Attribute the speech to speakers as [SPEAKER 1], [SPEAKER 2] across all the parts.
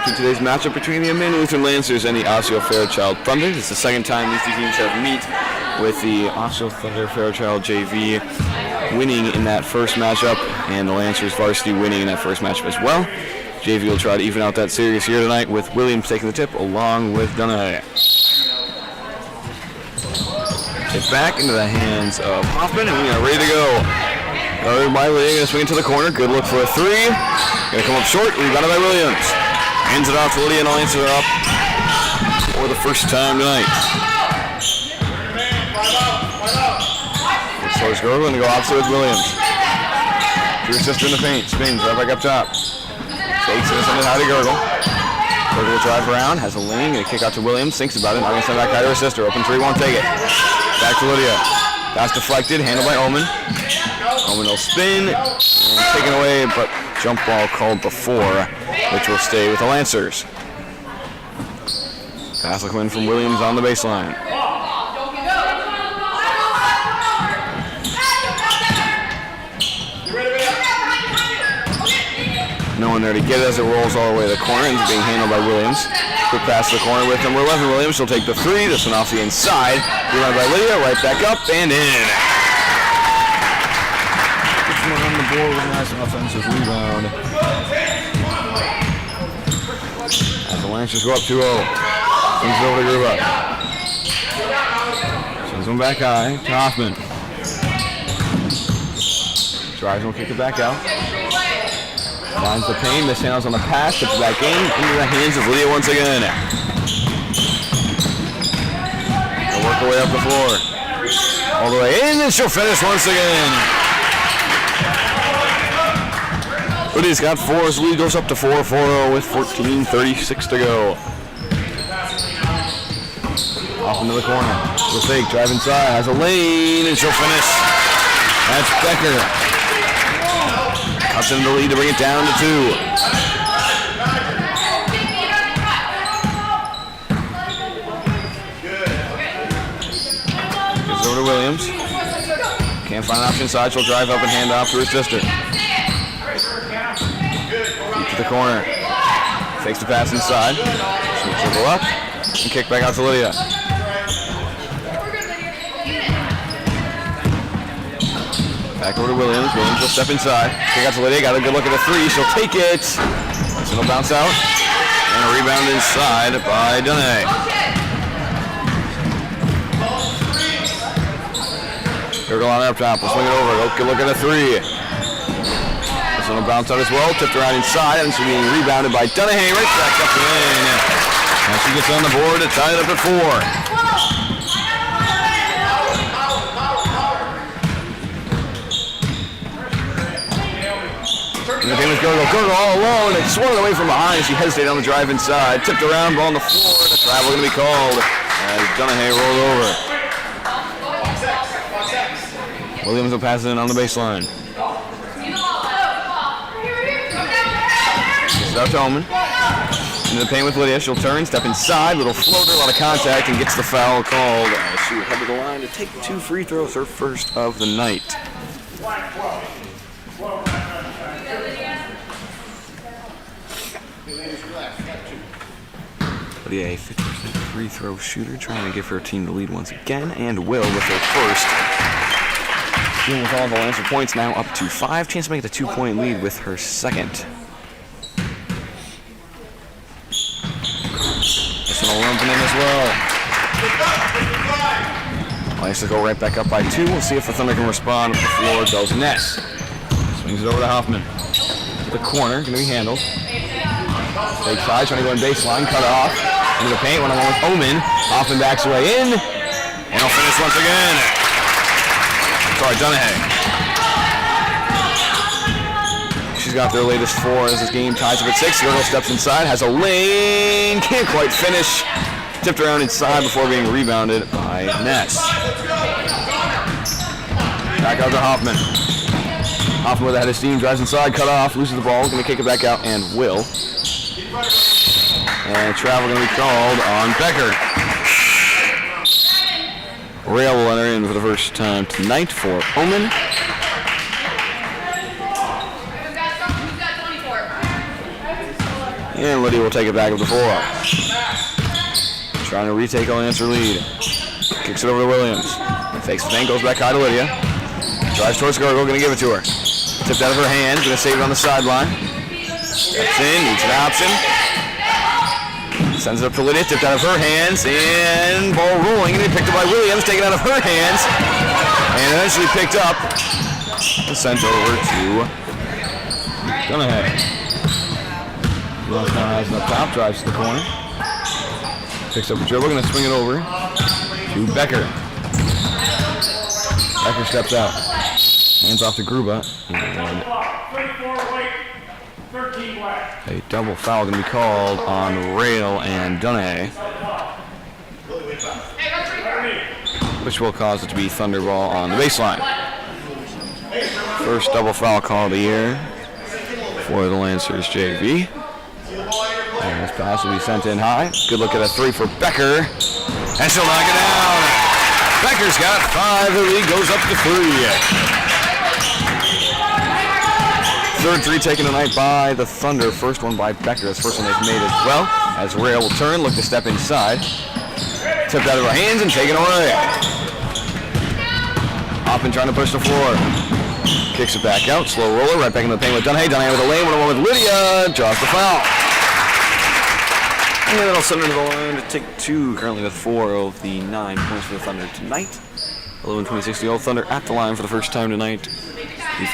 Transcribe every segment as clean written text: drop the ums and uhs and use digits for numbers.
[SPEAKER 1] welcome to today's matchup between the Immanuel Lutheran Lancers and the Osseo-Fairchild Thunder. It's the second time these two teams have met, with the Osseo-Fairchild JV winning in that first matchup and the Lancers varsity winning in that first matchup as well. JV will try to even out that series here tonight with Williams taking the tip along with Dunaway. Tip back into the hands of Hoffman, and we are ready to go. By Lee, going to swing into the corner. Good look for a three. Going to come up short. Rebounded by Williams. Hands it off to Lydia, and the Lancers are up for the first time tonight. Slows Gurgle, going to go opposite with Williams. Drew sister in the paint. Spins right back up top. Takes it, sends it high to Gurgle. Gurgle will drive around. Has a lane. Going to kick out to Williams. Thinks about it. Not going to send back high to her sister. Open three, won't take it. Back to Lydia. Pass deflected. Handled by Omen. Omen will spin, and taken away, but jump ball called before, which will stay with the Lancers. Pass will come in from Williams on the baseline. No one there to get it as it rolls all the way to the corner, and it's being handled by Williams. Quick pass to the corner with number 11, Williams. She'll take the three. This one off the inside. Rebounded by Lydia, right back up and in. On the board with a nice offensive rebound. As the Lancers go up 2-0. Sends it over to Gruba. Sends one back high to Hoffman. Drives, will kick it back out. Finds the pain, mishandles on the pass, puts it back in, into the hands of Lydia once again. They'll work her way up the floor. All the way in, and she'll finish once again. Lydia's got four as the lead goes up to 4-4-0 with 14:36 to go. Off into the corner. She'll fake, drive inside, has a lane, and she'll finish. That's Becker. Cuts into the lead to bring it down to 2. Gets over to Williams. Can't find an option inside, she'll drive up and hand off to her sister. To the corner. Takes the pass inside. She'll dribble up and kick back out to Lydia. Back over to Williams. Williams will step inside. Kick out to Lydia. Got a good look at the three. She'll take it. This one will bounce out. And a rebound inside by Dunay. Gurgle on up top. We'll swing it over. Good look at the three. This one will bounce out as well. Tipped around inside. And she's being rebounded by Dunay. Right back up and in. And she gets on the board to tie it up at 4. And the game is Gurgle all alone, and swung away from behind. She hesitated on the drive inside, tipped around, ball on the floor. The travel going to be called as Dunaway rolled over. Williams will pass it in on the baseline. Gets it out to Omen. Into the paint with Lydia. She'll turn, step inside, little floater, a lot of contact, and gets the foul called as she would head to the line to take 2 free throws, her first of the night. Lydia, a 50% free throw shooter, trying to give her team the lead once again, and will with her first. Dealing with all the Lancer points, now up to 5. Chance to make the 2-point lead with her second. This one will lump in as well. Likes to go right back up by 2. We'll see if the Thunder can respond. Up the floor goes Ness. Swings it over to Hoffman. To the corner, going to be handled. Fake side, trying to go in baseline, cut off. Into the paint, one-on-one with Omen. Hoffman backs away in. And he'll finish once again. Sorry, Dunaway. She's got their latest 4 as this game ties up at 6. Gurgle steps inside, has a lane. Can't quite finish. Tipped around inside before being rebounded by Ness. Back out to Hoffman. Hoffman with a head of steam, drives inside, cut off, loses the ball, going to kick it back out, and will. And travel going to be called on Becker. Rail will enter in for the first time tonight for Omen. And Lydia will take it back up the floor. Trying to retake a Lancer lead. Kicks it over to Williams. Fakes the bank, goes back high to Lydia. Drives towards Gergel, gonna give it to her. Tipped out of her hands, gonna save it on the sideline. Steps in, needs an option. Sends it up to Lydia, tipped out of her hands, and ball rolling, and picked up by Williams, taken out of her hands, and eventually picked up and sent over to Donahue. Williams now has it up top, drives to the corner. Picks up the dribble, gonna swing it over to Becker. Becker steps out. Hands off to Gruba. And a double foul going to be called on Rail and Donahue, which will cause it to be Thunderball on the baseline. First double foul call of the year for the Lancers JV. And this pass will be sent in high. Good look at a three for Becker. And she'll knock it down. Becker's got 5. The lead goes up to 3. Third three taken tonight by the Thunder. First one by Becker. That's the first one they've made as well. As Rail will turn, look to step inside. Tipped out of her hands and taken away. Hoffman trying to push the floor. Kicks it back out. Slow roller. Right back into the paint with Donahue. Donahue with a lane. 1-on-1 with Lydia. Draws the foul. And that'll send her to the line to take 2. Currently with 4 of the 9 points for the Thunder tonight. 11-26, the Old Thunder at the line for the first time tonight. The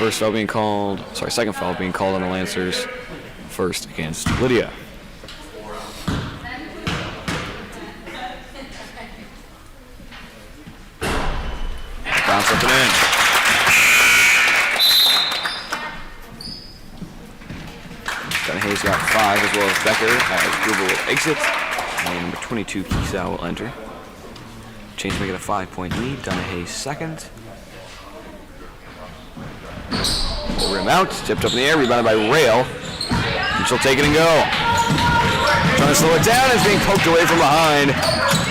[SPEAKER 1] second foul being called on the Lancers. First against Lydia. Bounce up and in. Donahue's got 5 as well as Becker as Gruba will exit. And number 22, Kisau will enter. Change to make it a 5-point lead. Donahue second. Rim out, tipped up in the air, rebounded by Rail. And she'll take it and go. Trying to slow it down, it's being poked away from behind.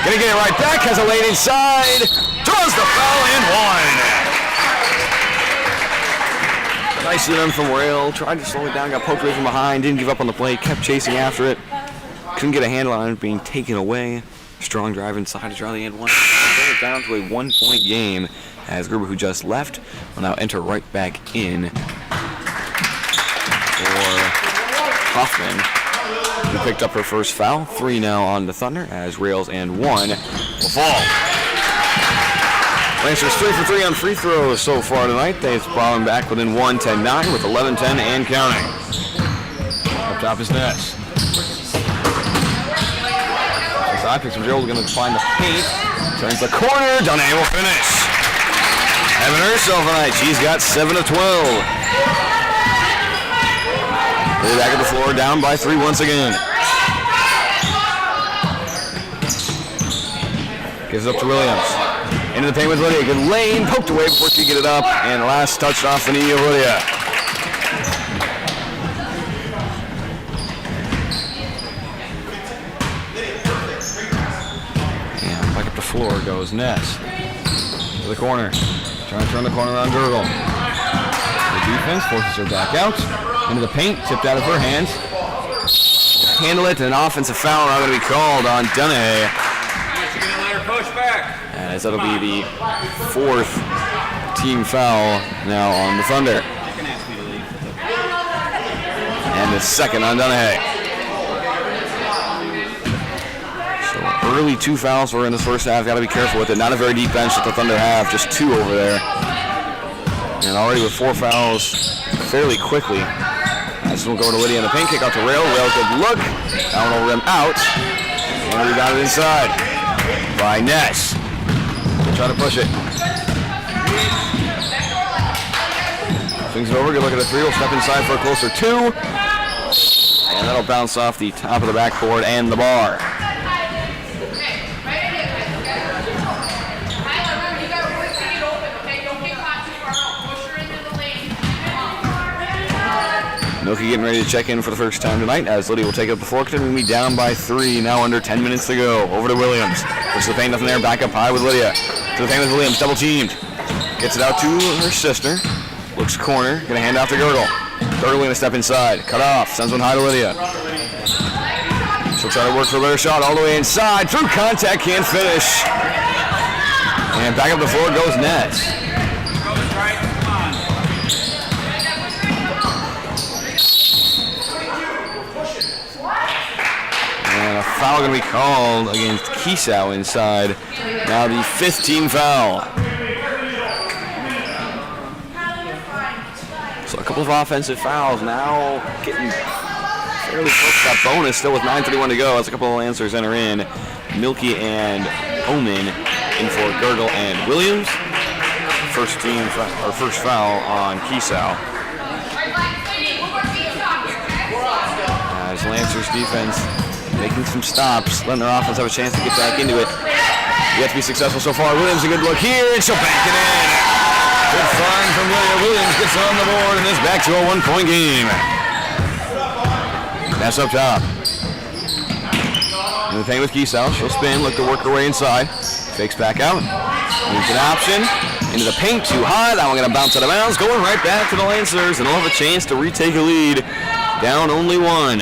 [SPEAKER 1] Gonna get it right back, has a lane inside. Draws the foul and 1. Nicely done from Rail. Tried to slow it down, got poked away from behind, didn't give up on the play, kept chasing after it. Couldn't get a handle on it, being taken away. Strong drive inside to draw the end one. Bring it down to a 1-point game as Gruber, who just left, will now enter right back in for Hoffman, who picked up her first foul. 3 now on the Thunder as Rails and 1 will fall. Lancers 3 for 3 on free throws so far tonight. They've fallen back within 1, 10-9 with 11-10 and counting. Up top is Ness. Side picks from Gerald, going to find the paint. Turns the corner. Donahue will finish. Having herself tonight. She's got 7 of 12. They're back at the floor, down by 3 once again. Gives it up to Williams. Into the paint with Lydia. Good lane, poked away before she get it up, and last touched off the knee of Lydia. And back up the floor goes Ness. To the corner. Trying to turn the corner on Gergel. The defense forces her back out. Into the paint, tipped out of her hands. Handle it, and an offensive foul now going to be called on Donahue. As that'll be the 4th team foul now on the Thunder. And the 2nd on Donahue. So early 2 fouls for her in this first half. Got to be careful with it. Not a very deep bench that the Thunder have. Just 2 over there. And already with 4 fouls fairly quickly. This will go to Lydia in the paint. Kick out to Rail. Rail, good look. Down will rim out. And rebounded inside by Ness. Try to push it. Swings it over. Good look at the 3. Will step inside for a closer 2. And that'll bounce off the top of the backboard and the bar. Noki getting ready to check in for the first time tonight as Lydia will take up the floor. Going to be down by 3. Now under 10 minutes to go. Over to Williams. Puts the paint, nothing there. Back up high with Lydia. To the paint with Williams. Double teamed. Gets it out to her sister. Looks corner. Going to hand off to Gergel. Gergel going to step inside. Cut off. Sends one high to Lydia. She'll try to work for a better shot all the way inside. Through contact, can't finish. And back up the floor goes Ness. And a foul going to be called against Osseo inside. Now the 5th team foul. So a couple of offensive fouls now getting fairly close to that bonus, still with 9:31 to go as a couple of Lancers enter in. Milky and Omen in for Gergel and Williams. First foul on Osseo. As Lancers defense making some stops, letting their offense have a chance to get back into it. Yet to be successful so far. Williams a good look here, and she'll bank it in. Good find from Williams, gets on the board, and is back to a 1-point game. That's up top. In the paint with Osseo, she'll spin, look to work her way inside. Fakes back out. Moves an option. Into the paint, too high. That one going to bounce out of bounds. Going right back to the Lancers, and they'll have a chance to retake a lead. Down only one.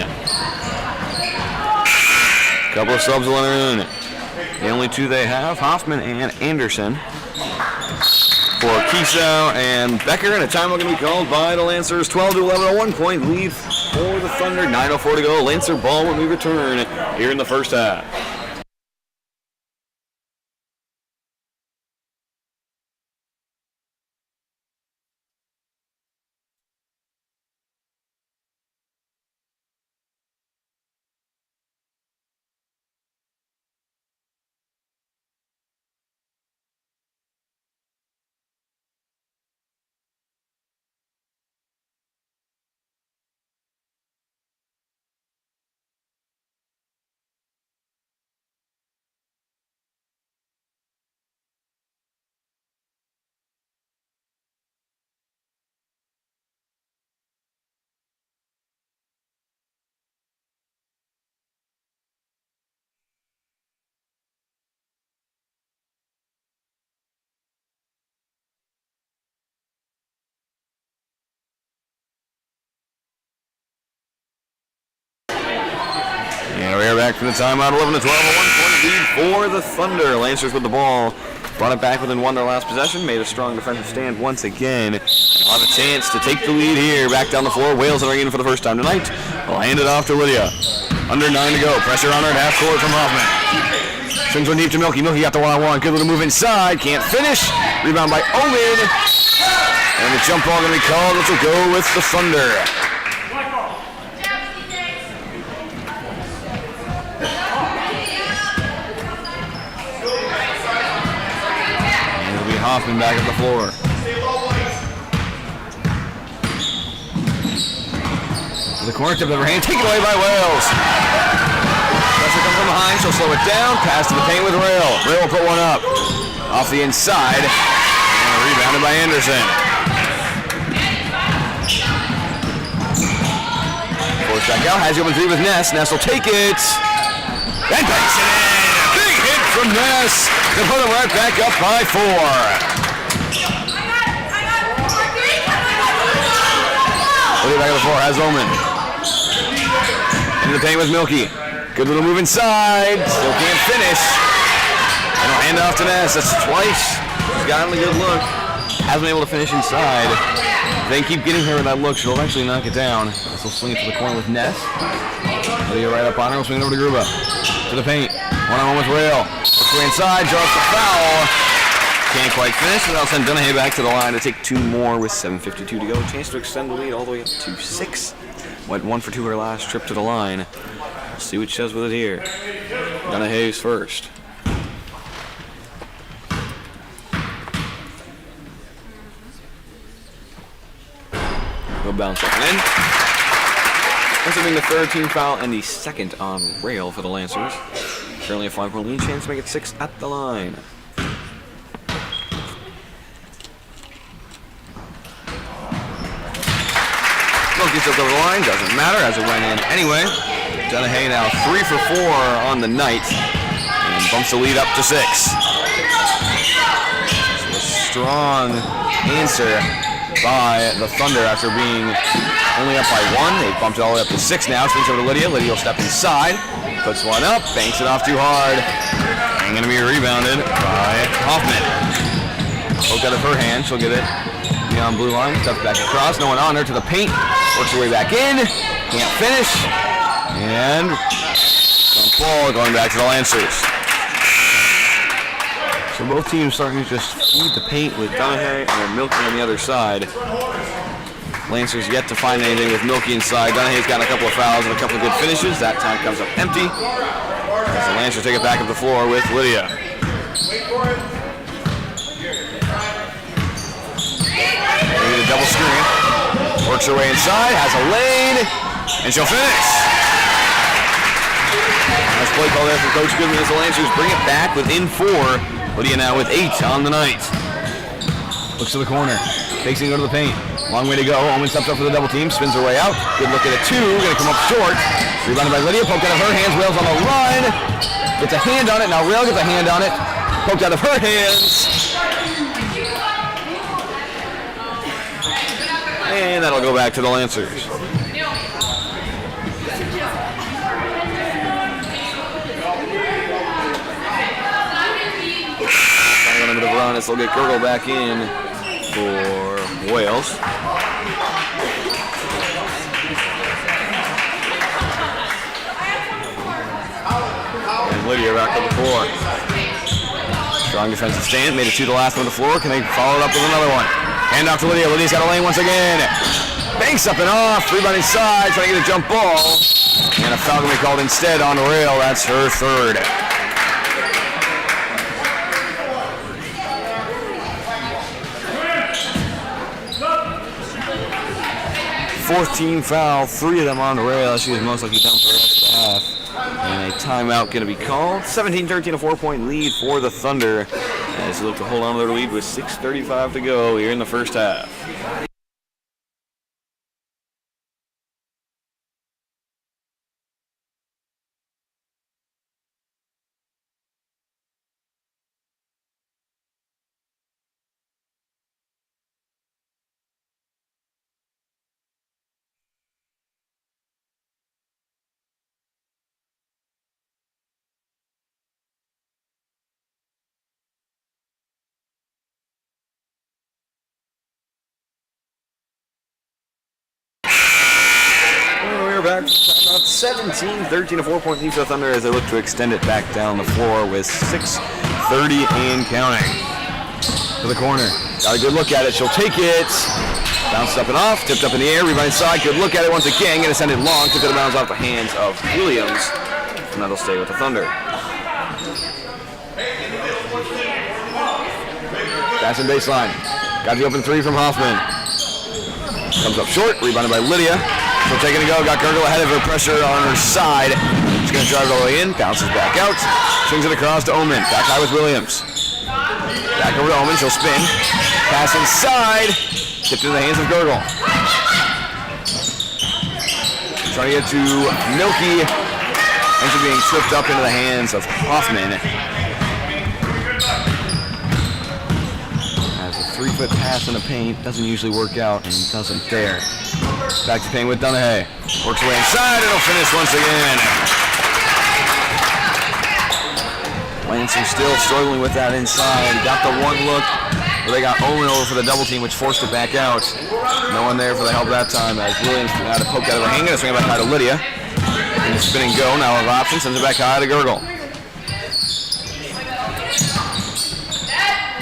[SPEAKER 1] Couple of subs will enter in. The only two they have, Hoffman and Anderson. For Osseo and Becker, and a timeout going to be called by the Lancers. 12-11, a 1-point lead for the Thunder. 9:04 to go. Lancer ball when we return here in the first half. And we are back from the timeout, 11-12, a 1-point lead for the Thunder. Lancers with the ball. Brought it back within one their last possession. Made a strong defensive stand once again. They'll have a chance to take the lead here. Back down the floor. Wales entering in for the first time tonight. They'll hand it off to Lydia. Under 9 to go. Pressure on her at half court from Hoffman. Swings one deep to Milky. Milky got the one-on-one. Good little move inside. Can't finish. Rebound by Omen. And the jump ball going to be called, which will go with the Thunder. Hoffman back at the floor. The corner tip of her hand, taken away by Wales. Pressure comes from behind, she'll slow it down, pass to the paint with Rail. Rail will put one up. Off the inside, and rebounded by Anderson. Force back out, has the open three with Ness. Ness will take it, and banks it in. Big hit from Ness to put him right back up by 4. Lydia back on the floor, has Omen. Into the paint with Milky. Good little move inside. Still can't finish. And he'll hand it off to Ness. That's twice. She's gotten a good look. Hasn't been able to finish inside. If they keep getting her with that look, she'll eventually knock it down. This will swing it to the corner with Ness. Lydia right up on her. We'll swing it over to Gruba. To the paint. One-on-one with Rail. Looks way inside. Draws the foul. Can't quite finish, and that'll send Donahue back to the line to take 2 more with 7:52 to go. A chance to extend the lead all the way up to 6. Went 1 for 2 her last trip to the line. We'll see what she does with it here. Donahue's first. Go bounce up and in. This will be the 3rd team foul and the 2nd on Rail for the Lancers. Currently a 5-point lead, chance to make it 6 at the line. Gets up over the line, doesn't matter as it went in anyway. Donahue now 3 for 4 on the night and bumps the lead up to 6. So a strong answer by the Thunder after being only up by 1. They bumped it all the way up to 6 now. Swings over to Lydia. Lydia will step inside. puts one up, banks it off too hard. And going to be rebounded by Hoffman. Poke out of her hand, she'll get it beyond blue line, stuff back across, no one on her to the paint, works her way back in, can't finish, and jump ball going back to the Lancers. So both teams starting to just feed the paint with Donahue and then Milky on the other side. Lancers yet to find anything with Milky inside. Donahue's gotten a couple of fouls and a couple of good finishes. That time comes up empty. As the Lancers take it back up the floor with Lydia. Maybe the double screen. Works her way inside, has a lane, and she'll finish. Nice play call there from Coach Goodman as the Lancers bring it back within 4. Lydia now with 8 on the night. Looks to the corner, takes it to go to the paint. Long way to go. Omen steps up for the double team, spins her way out. Good look at a 2, gonna come up short. Rebounded by Lydia, poked out of her hands. Rail's on the run. Gets a hand on it. Now Rail gets a hand on it. Poked out of her hands. And that'll go back to the Lancers. A little bit of run as they'll get Gergel back in for Wales. And Lydia back on the floor. Strong defensive stand, made it 2 the last one on the floor. Can they follow it up with another one? Hand off to Lydia. Lydia's got a lane once again. Banks up and off, rebound inside, trying to get a jump ball. And a foul going to be called instead on Rail. That's her 3rd. 4th team foul, 3 of them on Rail. She was most likely done for the rest of the half. And a timeout going to be called. 17-13, a 4-point lead for the Thunder as they look to hold on to their lead with 6:35 to go here in the first half. Back 17-13, a 4-point lead for the Thunder as they look to extend it back down the floor with 6:30 and counting. To the corner, got a good look at it, she'll take it. Bounced up and off, tipped up in the air, rebound inside, good look at it once again, gonna send it long, tipped it out of bounds off the hands of Williams, and that'll stay with the Thunder. Passing baseline, got the open 3 from Hoffman. Comes up short, rebounded by Lydia. She'll take it and go. Got Gergel ahead of her, pressure on her side. She's going to drive it all the way in, bounces back out, swings it across to Omen. Back high with Williams. Back over to Omen, she'll spin. Pass inside, tipped into the hands of Gergel. Trying to get to Milky, ends up being slipped up into the hands of Hoffman. As a 3-foot pass in the paint, doesn't usually work out and doesn't there. Back to paint with Donahue. Works away inside, it'll finish once again. Lancers still struggling with that inside. Got the one look where they got Owen over for the double team, which forced it back out. No one there for the help that time as Williams had to poke out of her hand. Gonna swing it back high to Lydia. And spin and go, now have options, sends it back high to Gergel.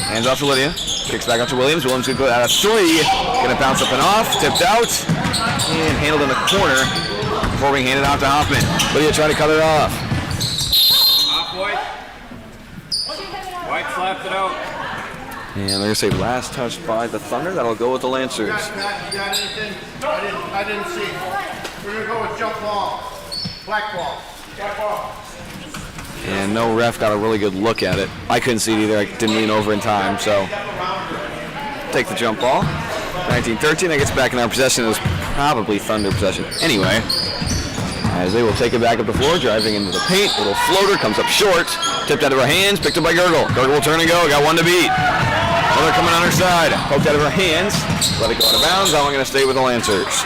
[SPEAKER 1] Hands off to Lydia. Kicks back out to Williams. Williams gonna go out of 3. Gonna bounce up and off. Tipped out. And handled in the corner before being handed off to Hoffman. Lydia trying to cut it off.
[SPEAKER 2] Off White. White slapped it out.
[SPEAKER 1] And they're gonna say last touch by the Thunder. That'll go with the Lancers.
[SPEAKER 3] You got anything? I didn't see. We're gonna go with jump ball. Black ball. Black ball.
[SPEAKER 1] And no ref got a really good look at it. I couldn't see it either. I didn't lean over in time, so take the jump ball. 19-13, that gets back in our possession. It was probably Thunder possession. Anyway, as they will take it back up the floor, driving into the paint. Little floater, comes up short. Tipped out of her hands, picked up by Gergel. Gergel will turn and go, got one to beat. Another coming on her side. Poked out of her hands, let it go out of bounds. That one going to stay with the Lancers.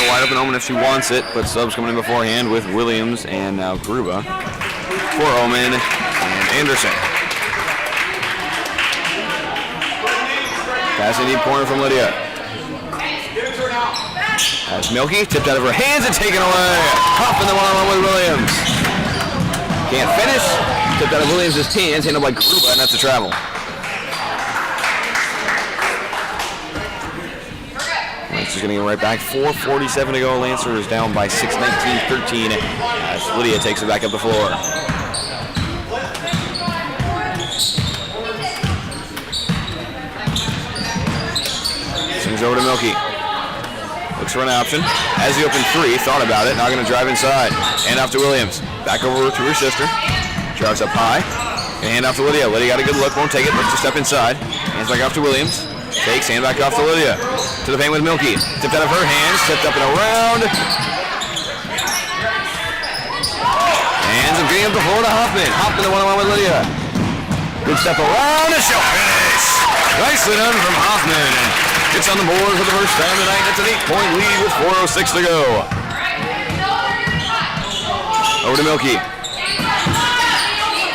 [SPEAKER 1] wide open Omen if she wants it, but subs coming in beforehand with Williams and now Gruba for Omen and Anderson. Passing deep corner from Lydia. That's Milky, tipped out of her hands and taken away. Hoffman the one-on-one with Williams. Can't finish. Tipped out of Williams' hands, handled by Gruba, and that's a travel. Lancer's going to get right back. 4:47 to go. Lancer is down by 6, 19-13 as Lydia takes it back up the floor. Swings over to Milky. Looks for an option. Has the open three. Thought about it. Now going to drive inside. Hand off to Williams. Back over to her sister. Drives up high. And hand off to Lydia. Lydia got a good look. Won't take it. Looks to step inside. Hands back off to Williams. Takes. Hand back off to Lydia. To the paint with Milky. Tipped out of her hands. Tipped up and around. Hands up getting up the floor to Hoffman. Hoffman the one-on-one with Lydia. Good step around. And she'll finish. Nicely done from Hoffman. Gets on the board for the first time tonight. That's an 8-point lead with 4:06 to go. Over to Milky.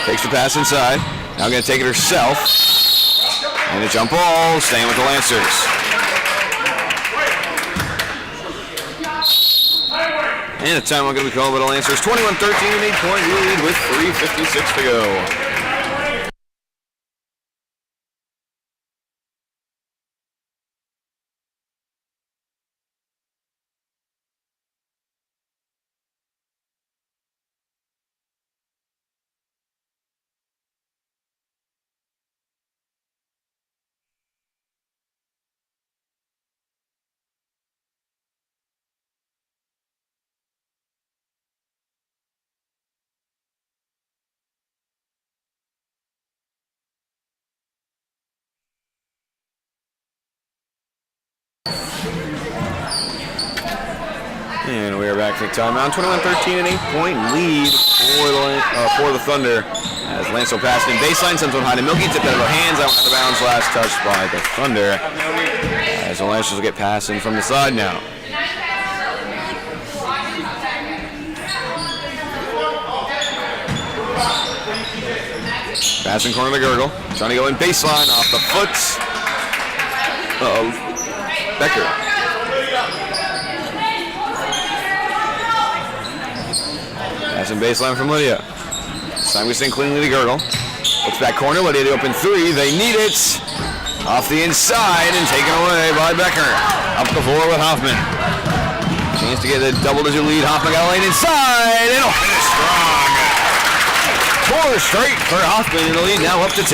[SPEAKER 1] Takes the pass inside. Now going to take it herself. And a jump ball, staying with the Lancers. And a timeout going to be called by the Lancers. 21-13, an 8-point lead with 3:56 to go. And we are back to timeout. 21-13, an 8-point lead for the Thunder. As Lance will pass in baseline, sends one high to Milky, tipped out of her hands, out of bounds, last touch by the Thunder. As the Lancers will get passing from the side now. Passing corner to Gurgle, trying to go in baseline off the foot of Becker. Passing baseline from Lydia. This time we sing cleanly to Gurgle. Looks back corner, Lydia the open three. They need it. Off the inside and taken away by Becker. Up the floor with Hoffman. Chance to get a double-digit lead. Hoffman got lane inside. It'll finish strong. 4 straight for Hoffman, and the lead now up to 10.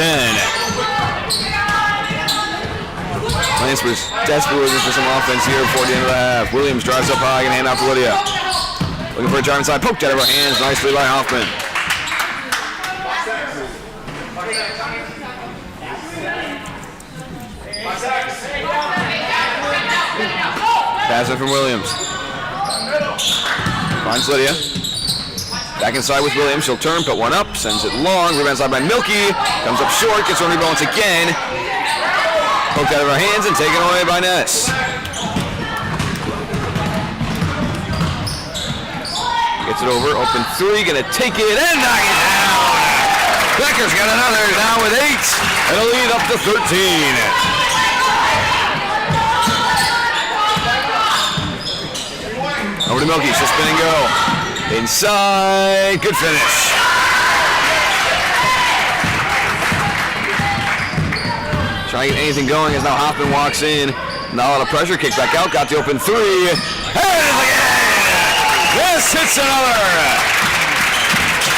[SPEAKER 1] Lance was desperate looking for some offense here before the end of the half. Williams drives up high and hand off to Lydia. Looking for a drive inside, poked out of her hands, nicely by Hoffman. Pass it from Williams. Finds Lydia. Back inside with Williams, she'll turn, put one up, sends it long, rebound side by Milky, comes up short, gets her rebound once again. Poked out of her hands and taken away by Ness. Gets it over, open three, gonna take it and knock it down. Becker's got another, now with 8, and a lead up to 13. Over to Milky, she'll spin and go. Inside, good finish. Trying to get anything going as now Hoffman walks in. Not a lot of pressure, kicks back out, got the open three. And again! Yes, hits another!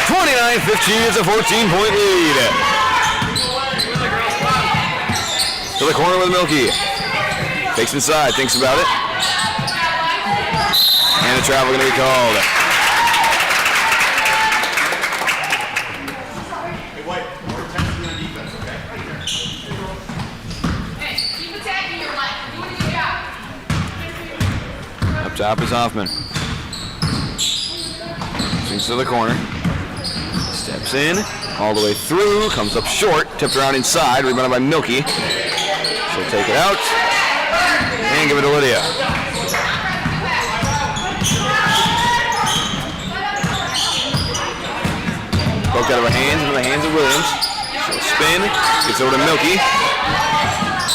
[SPEAKER 1] 29-15, it's a 14-point lead. To the corner with Milky. Takes inside, thinks about it. And a travel going to be called.
[SPEAKER 3] Hey, White, more intensity on defense, okay?
[SPEAKER 4] Hey, keep attacking your life. You're doing a good job.
[SPEAKER 1] Up top is Hoffman. Swings to the corner. Steps in, all the way through, comes up short, tipped around inside, rebounded by Milky. She'll take it out and give it to Lydia. Poked out of her hands into the hands of Williams. She'll spin. Gets over to Milky.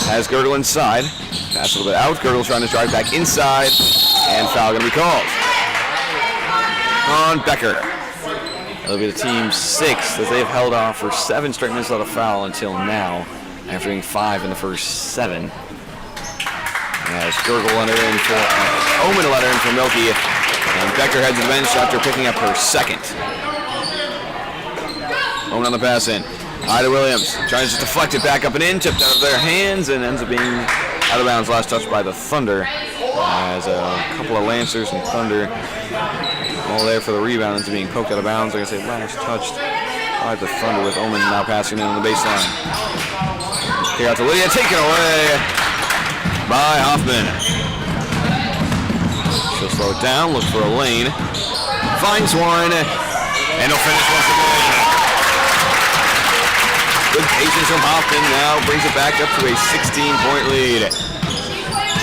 [SPEAKER 1] Has Girdle inside. Pass a little bit out. Girdle trying to drive back inside. And foul going to be called on Becker.
[SPEAKER 5] That'll be the team's 6th as they've held off for 7 straight minutes without a foul until now, after getting 5 in the first 7. As Girdle let her in for Omen let her in for Milky, and Becker heads to the bench after picking up her 2nd.
[SPEAKER 1] Omen on the pass in. High to Williams. Trying to just deflect it back up and in. Tipped out of their hands and ends up being out of bounds. Last touch by the Thunder. As a couple of Lancers and Thunder all there for the rebound. Ends up being poked out of bounds. Like I said, last touched by the Thunder with Omen now passing in on the baseline. Kick out to Lydia. Taken away by Hoffman. She'll slow it down. Look for a lane. Finds one. And he'll finish once again. Good patience from Hoffman now brings it back up to a 16-point lead.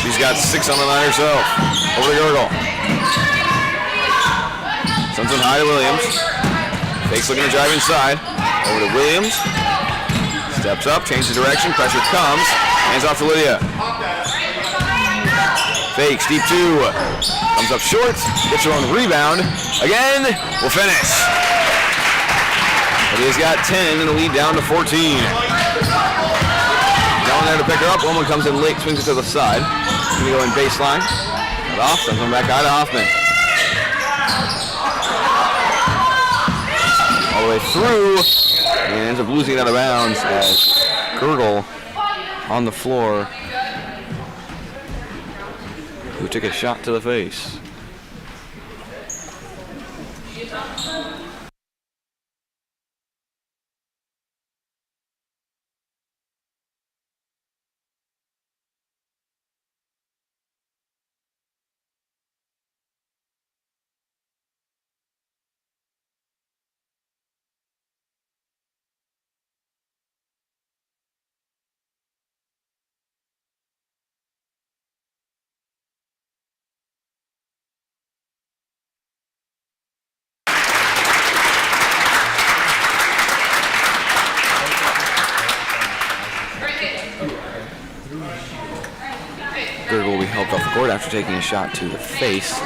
[SPEAKER 1] She's got 6 on the night herself. Over to Gurgle. Sends it high to Williams. Fakes looking to drive inside. Over to Williams. Steps up, changes direction, pressure comes. Hands off to Lydia. Fakes, deep 2. Comes up short, gets her own rebound. Again, will finish. But he's got 10 and the lead down to 14. Down there to pick her up. Woman comes in late, swings it to the side. Going to go in baseline. Cut off, sends them back out to Hoffman. All the way through. And ends up losing it out of bounds as Girdle on the floor, who took a shot to the face. Girdle will be helped off the court after taking a shot to the face.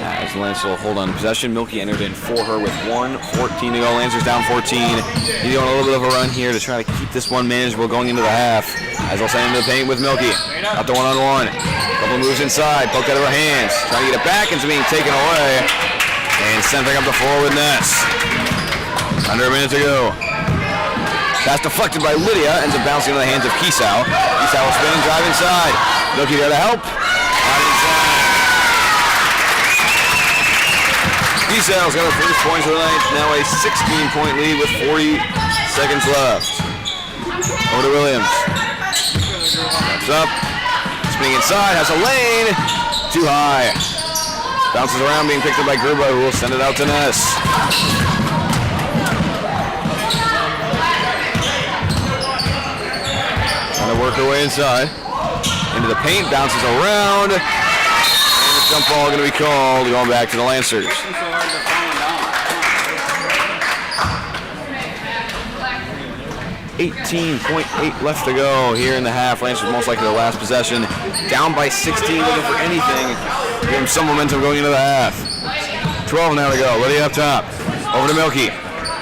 [SPEAKER 1] As Lancers will hold on possession. Milky entered in for her with 1:14 to go. Lancers down 14. He's doing a little bit of a run here to try to keep this one manageable going into the half. As they'll send into the paint with Milky. Out to one-on-one. Couple moves inside. Poked out of her hands. Trying to get it back. It's being taken away. And sent back up the floor with Ness. Under a minute to go. Pass deflected by Lydia, ends up bouncing into the hands of Kisau. Kisau will spin and drive inside. Milky there to help. Not inside. Kisau's got her first points of the night. Now a 16-point lead with 40 seconds left. Over to Williams. Steps up. Spinning inside, has a lane. Too high. Bounces around, being picked up by Gerba, who will send it out to Ness. Trying to work her way inside. Into the paint, bounces around. And the jump ball going to be called, going back to the Lancers. 18.8 left to go here in the half. Lancers most likely their last possession. Down by 16, looking for anything. Give them some momentum going into the half. 12 now to go. Lydia up top. Over to Milky.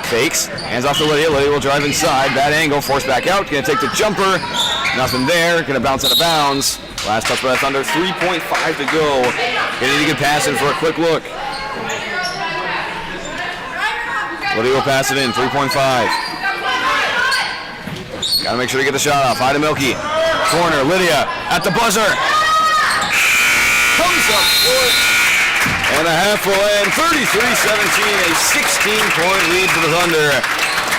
[SPEAKER 1] Fakes. Hands off to Lydia. Lydia will drive inside. Bad angle. Forced back out. Going to take the jumper. Nothing there. Going to bounce out of bounds. Last touch by the Thunder. 3.5 to go. They need to get pass in for a quick look. Lydia will pass it in. 3.5. Gotta make sure to get the shot off. High to Milky. Corner. Lydia at the buzzer. Comes up short. And a half will end. 33-17. A 16-point lead for the Thunder.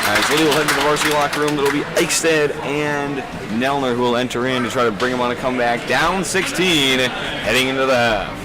[SPEAKER 1] As Lydia will head to the varsity locker room. It'll be Eichstead and Nelner who will enter in to try to bring them on a comeback. Down 16 heading into the half.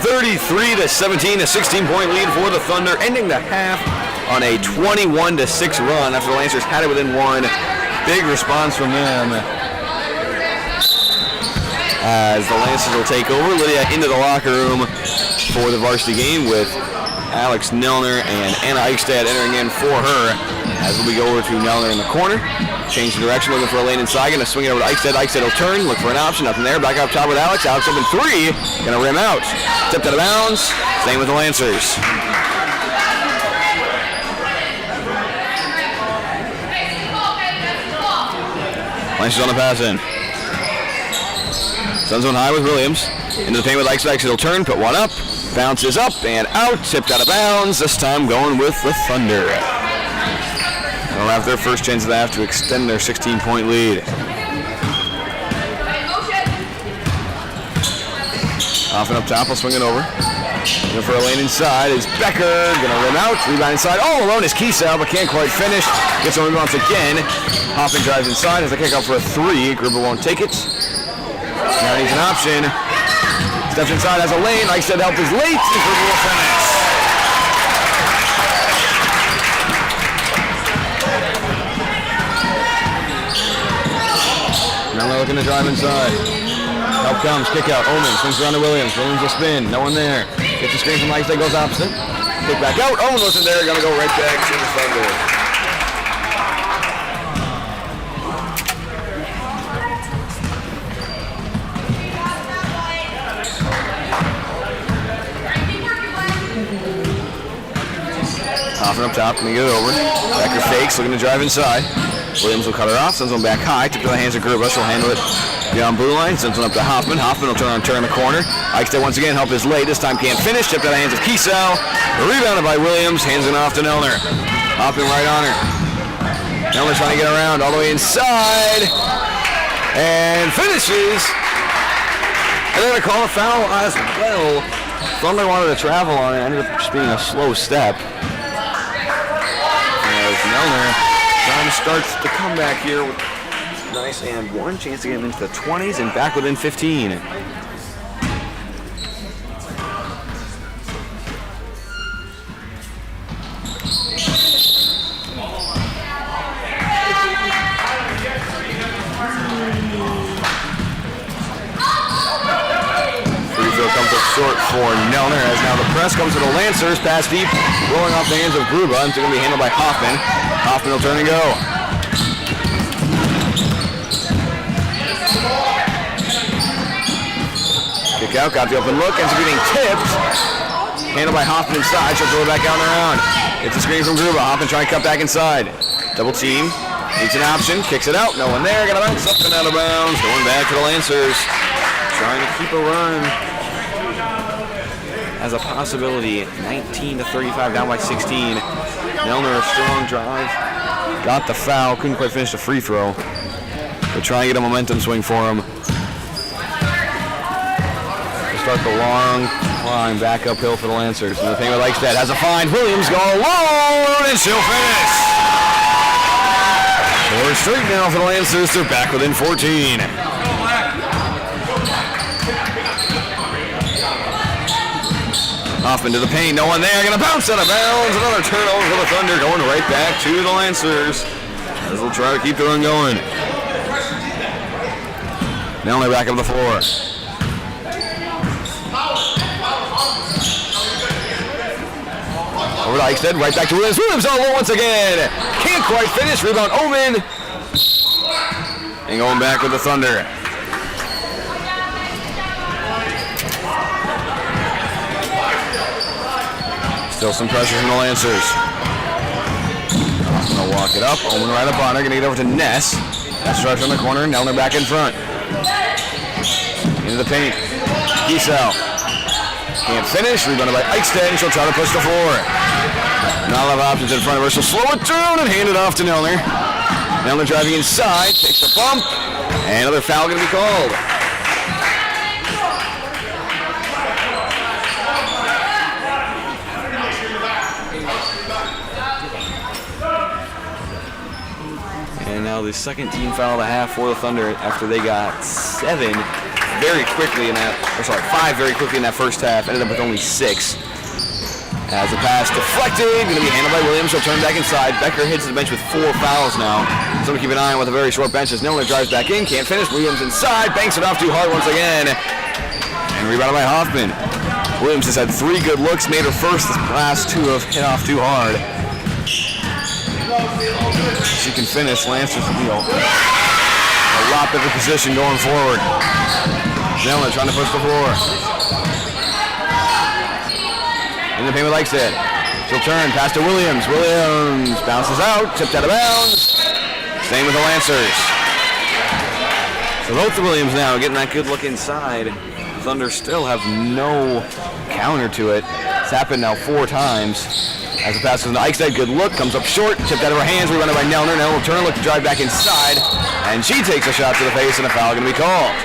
[SPEAKER 5] 33-17, a 16-point lead for the Thunder, ending the half on a 21-6 run after the Lancers had it within one. Big response from them as the Lancers will take over. Lydia into the locker room for the varsity game with Alex Nelner and Anna Eichstad entering in for her. As we go over to Nelner in the corner. Change the direction, looking for a lane inside. Going to swing it over to Eichstad. Eichstad will turn, look for an option. Nothing there. Back up top with Alex. Alex open three. Going to rim out. Tipped out of bounds. Staying with the Lancers. Lancers on the pass in. Suns on high with Williams. Into the paint with Eichstad. Eichstad will turn, put one up. Bounces up and out. Tipped out of bounds. This time going with the Thunder. They'll have their first chance of the half to extend their 16-point lead. Off and up top, will swing it over. Looking for a lane inside is Becker. Gonna rim out. Rebound inside. All alone is Kiesel, but can't quite finish. Gets on rebounds again. Hopping drives inside as they kick out for a three. Gruber won't take it. Now needs an option. Steps inside, has a lane. Eichstad help is late. And Gruber will finish. Now they're looking to drive inside. Help comes, kick out, Omen, swings around to Williams. Williams will spin, no one there. Gets the screen from Eichstad, goes opposite. Kick back out, Omen wasn't there, gonna go right back to the Thunder. Off and up top, gonna get it over. Becker fakes, looking to drive inside. Williams will cut her off, sends one back high, tipped to the hands of Gruber. She'll handle it beyond blue line, sends one up to Hoffman. Hoffman will turn the corner. Eichstad once again, help is late. This time can't finish, tipped to the hands of Kiesel. Rebounded by Williams, hands it off to Nelner. Hoffman right on her. Nelner trying to get around all the way inside. And finishes. And they're going to call a foul as well. Thunder wanted to travel on it, ended up just being a slow step. As Nelner trying to start the comeback here with nice and one chance to get him into the 20s and back within 15. Free throw comes up short for Nelner as now the press comes to the Lancers. Pass deep, rolling off the hands of Gruba. It's going to be handled by Hoffman. Hoffman will turn and go. Kick out, got the open look, ends up getting tipped. Handled by Hoffman inside, she'll throw it back out and around. Gets a screen from Gruba. Hoffman trying to cut back inside. Double team, needs an option, kicks it out, no one there, gonna bounce up and out of bounds. Going back to the Lancers. Trying to keep a run. As a possibility, 19-35, down by 16. Nelner, a strong drive. Got the foul, couldn't quite finish the free throw. They're trying to get a momentum swing for him. Start the long climb back uphill for the Lancers. And the thing with Eichstad has a find. Williams go alone, and she'll finish. 4 straight now for the Lancers. They're back within 14. Off into the paint, no one there, gonna bounce out of bounds. Another turnover for the Thunder, going right back to the Lancers. As they'll try to keep the run going. Now they're back up the floor. Over to Eichstad, right back to Williams. Williams all alone once again. Can't quite finish, rebound Omen. And going back with the Thunder. Still some pressure from the Lancers. Gonna walk it up. Omen right up on her. Gonna get over to Ness. Ness drives from the corner. Nelner back in front. Into the paint. Kiesel. Can't finish. Rebounded by Eichstad. And she'll try to push the floor. Not a lot of options in front of her. She'll slow it down and hand it off to Nelner. Nelner driving inside. Takes a bump. And another foul gonna be called. And now the second team foul of the half for the Thunder after they got 7 very quickly in that, or sorry, 5 very quickly in that first half. Ended up with only 6. As the pass deflected, going to be handled by Williams. He'll turn back inside. Becker hits the bench with 4 fouls now. So we keep an eye on with a very short bench as Niller drives back in. Can't finish. Williams inside. Banks it off too hard once again. And rebounded by Hoffman. Williams has had 3 good looks. Made her first. The last 2 have hit off too hard. She can finish. Lancer's a lot better position going forward. Niller trying to push the floor. In the paint with Eichstätt. She'll turn, pass to Williams. Williams bounces out, tipped out of bounds. Same with the Lancers. So both the Williams now getting that good look inside. Thunder still have no counter to it. It's happened now 4 times. As the pass is to Eichstätt, good look, comes up short, tipped out of her hands, rebounded by Nellner. Nellner will turn, look to drive back inside, and she takes a shot to the face, and a foul going to be called.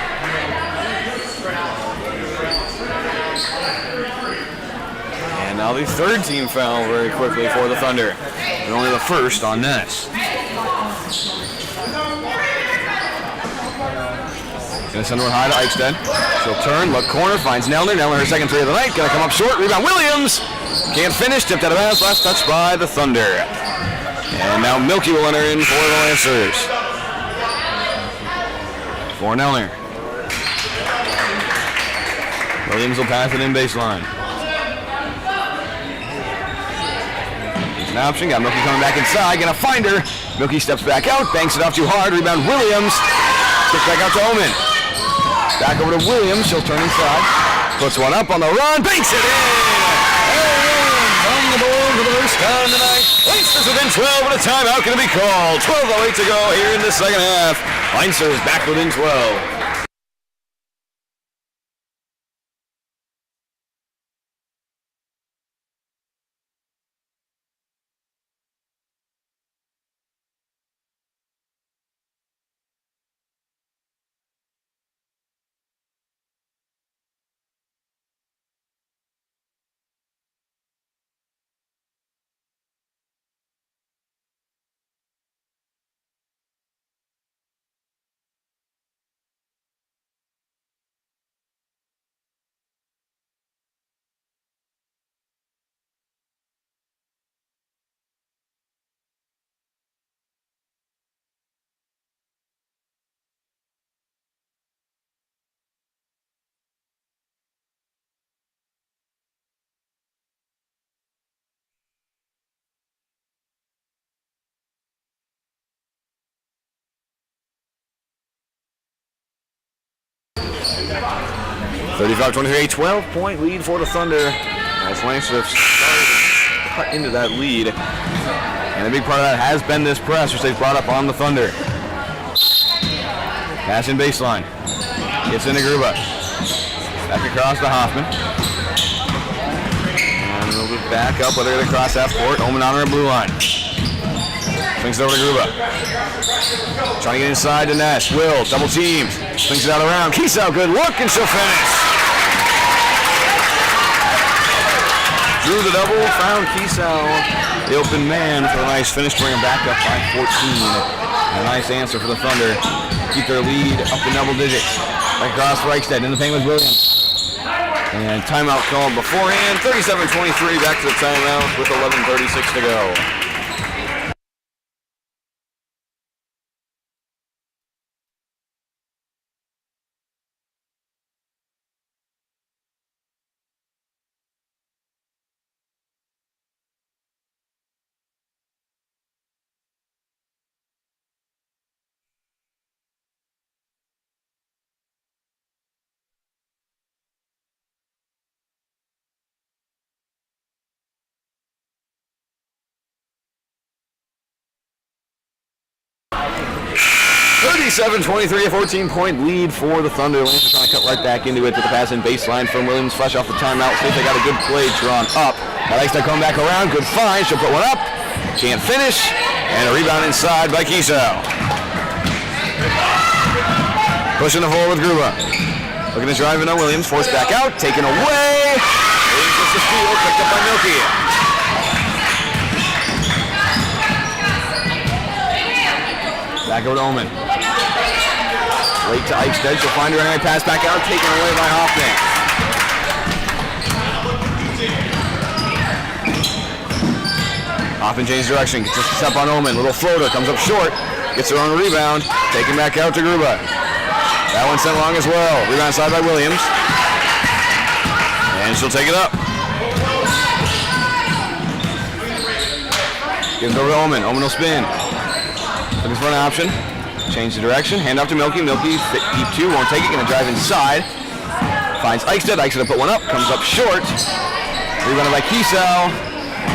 [SPEAKER 5] And now the 3rd team foul very quickly for the Thunder, and only the 1st on Ness. Going to send one high to Eichstätt. She'll turn, look corner, finds Nellner. Nellner her second 3 of the night. Going to come up short. Rebound Williams. Can't finish. Tipped out of bounds. Last touch by the Thunder. And now Milky will enter in for the Lancers. For Nellner. Williams will pass it in baseline. He's an option. Got Milky coming back inside. Going to find her. Milky steps back out. Banks it off too hard. Rebound Williams. Kick back out to Omen. Back over to Williams. She'll turn inside. Puts one up on the run. Banks it in. On the board for the first time tonight. Lancers within 12 and a timeout going to be called. 12:08 to go here in the second half. Lancers back within 12. 35-23, 12-point lead for the Thunder as Lancers started to cut into that lead. And a big part of that has been this press, which they've brought up on the Thunder. Pass in baseline. Gets into Gruba. Back across to Hoffman. And a little bit back up, but they're going to cross half court. Omen on her blue line. Swings it over to Gruba. Trying to get inside to Ness. Will, double teamed. Swings it out around. Kiesau, good look, and she'll finish. Drew the double, found Kiesau, the open man, for a nice finish, bring him back up by 14. And a nice answer for the Thunder. Keep their lead up to double digits. Back across for Eichstätt, in the paint with Williams. And timeout called beforehand. 37-23, back to the timeout with 11:36 to go. (37-23), a 14-point lead for the Thunder. Lancers trying to cut right back into it with the pass in baseline from Williams. Fresh off the timeout. See if they got a good play drawn up. Eichstätt coming back around. Good find. She'll put one up. Can't finish. And a rebound inside by Kiesau. Pushing the forward with Gruba. Looking to drive in on Williams. Forced back out. Taken away. Williams gets the steal. Picked up by Milky. Back over to Omen.
[SPEAKER 1] Late to Eichstead. She'll find her anyway. Pass back out. Taken away by Hoffman. Hoffman changes direction. Gets a step on Omen. Little floater. Comes up short. Gets her own rebound. Taken back out to Gruba. That one sent long as well. Rebound side by Williams. And she'll take it up. Gives it over to Omen. Omen will spin. Looking for an option. Change the direction. Hand off to Milky. Milky, deep two. Won't take it. Going to drive inside. Finds Eichstead. Eichstead will put one up. Comes up short. Rebounded by Kiesau.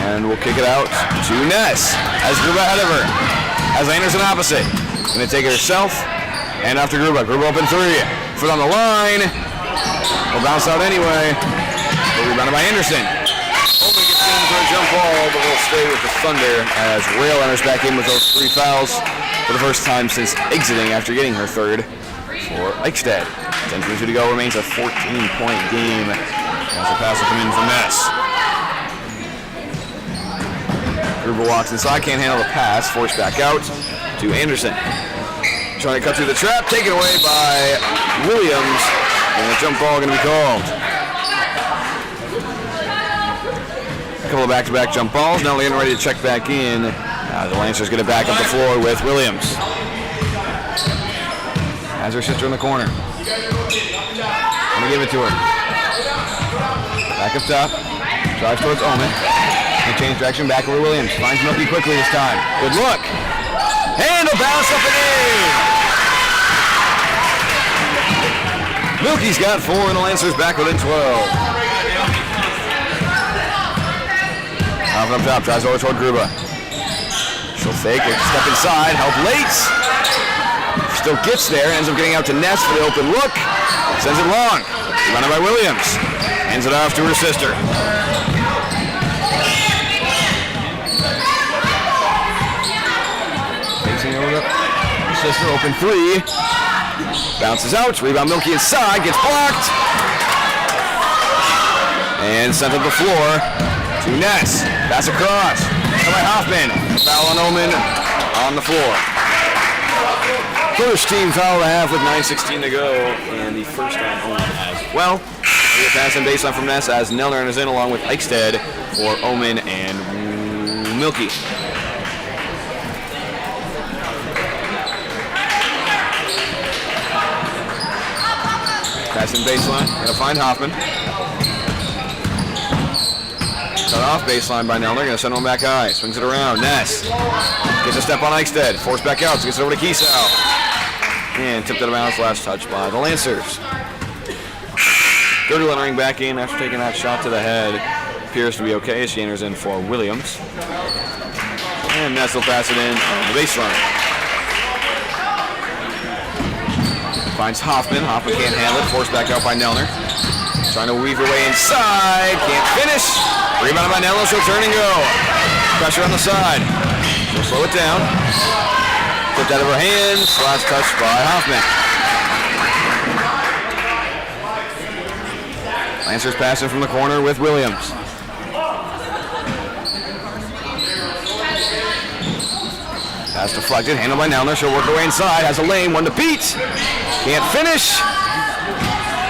[SPEAKER 1] And we'll kick it out to Ness. Has Gruba ahead of her. Has Anderson opposite. Going to take it herself. And after Gruba. Gruba open three. Foot on the line. Will bounce out anyway. Rebounded by Anderson. Omen gets in for a jump ball, but will stay with the Thunder as Rail enters back in with those 3 fouls for the first time since exiting after getting her third for Eichstead. 10:32 to go. Remains a 14-point game as the pass will come in from Ness. Gruber walks inside, can't handle the pass, forced back out to Anderson. Trying to cut through the trap, taken away by Williams, and a jump ball going to be called. A couple of back-to-back jump balls. Now they're getting ready to check back in. The Lancers going to back up the floor with Williams. Has her sister in the corner. Going to give it to her. Back up top. Drives towards Omen. They change direction back over Williams. Finds Milky quickly this time. Good look. And a bounce up and in. Milky's got 4 and the Lancers back within 12. Up top, drives over toward Gruba. She'll fake it, step inside, help late. Still gets there, ends up getting out to Ness for the open look. Sends it long. Run by Williams. Hands it off to her sister. Facing over the sister, open three. Bounces out, rebound Milky inside, gets blocked. And sent to the floor. To Ness. Pass across. By Hoffman. Foul on Omen on the floor. First team foul of the half with 9:16 to go. And the first on Omen as well. We pass and baseline from Ness as Nelner is in along with Eichstead for Omen and Milky. Passing baseline. Gonna find Hoffman. Cut off baseline by Nelner. Gonna send one back high. Swings it around. Ness gets a step on Eichstead. Forced back out. So gets it over to Kiesau. And tipped out of bounds. Last touch by the Lancers. Girdle entering back in after taking that shot to the head. Appears to be okay as she enters in for Williams. And Ness will pass it in on the baseline. Finds Hoffman. Hoffman can't handle it. Forced back out by Nelner. Trying to weave her way inside. Can't finish. Rebounded by Nello, she'll turn and go. Pressure on the side. She'll slow it down. Flipped out of her hands. Last touch by Hoffman. Lancers passing from the corner with Williams. Pass deflected, handled by Nelner. She'll work her way inside. Has a lane, one to beat. Can't finish.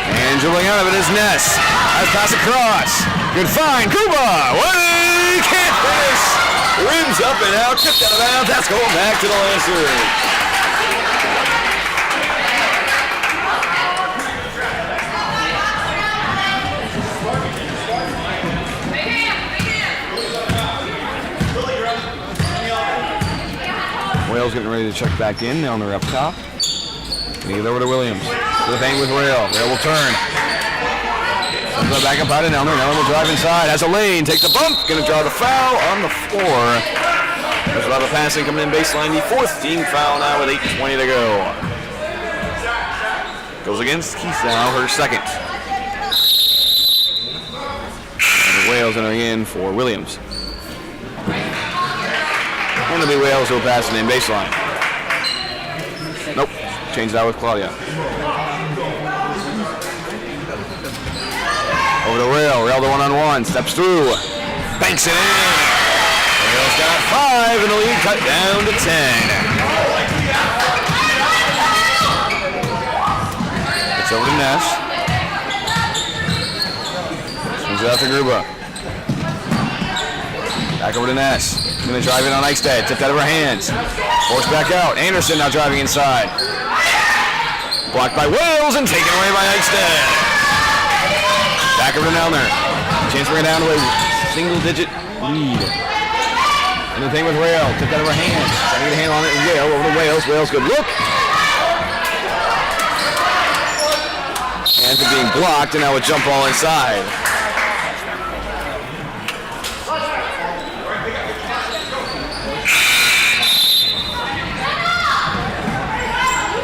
[SPEAKER 1] And dribbling out of it is Ness. Has pass across. Good find. Kuba. Way. Can't finish. Rims up and out. Tipped out of bounds. That's going back to the Lancers. Wales getting ready to check back in. Nelner up top. Leave it over to Williams. To the hang with Rail. Rail will turn. Sends it back up out of Nelner. Nelner will drive inside. Has a lane. Takes a bump. Going to draw the foul on the floor. There's a lot of passing coming in baseline. The fourth team foul now with 8:20 to go. Goes against Kiesau, her second. And Wales entering in for Williams. Going to be Wales who will pass it in baseline. Nope. Change that with Claudia. Over to Rail. Rail to one-on-one. Steps through. Banks it in. Rail's got 5 and the lead cut down to 10. It's over to Ness. Swings it out to Gruba. Back over to Ness. Gonna drive in on Eichstead. Tipped out of her hands. Forced back out. Anderson now driving inside. Blocked by Wales and taken away by Eichstead. Back over to Nelner. Chance to bring it down to a single-digit lead. And the thing with Rail. Tipped out of her hands. Trying to get a hand on it. Whale over to Wales. Wales, good look. Hands are being blocked, and now a jump ball inside.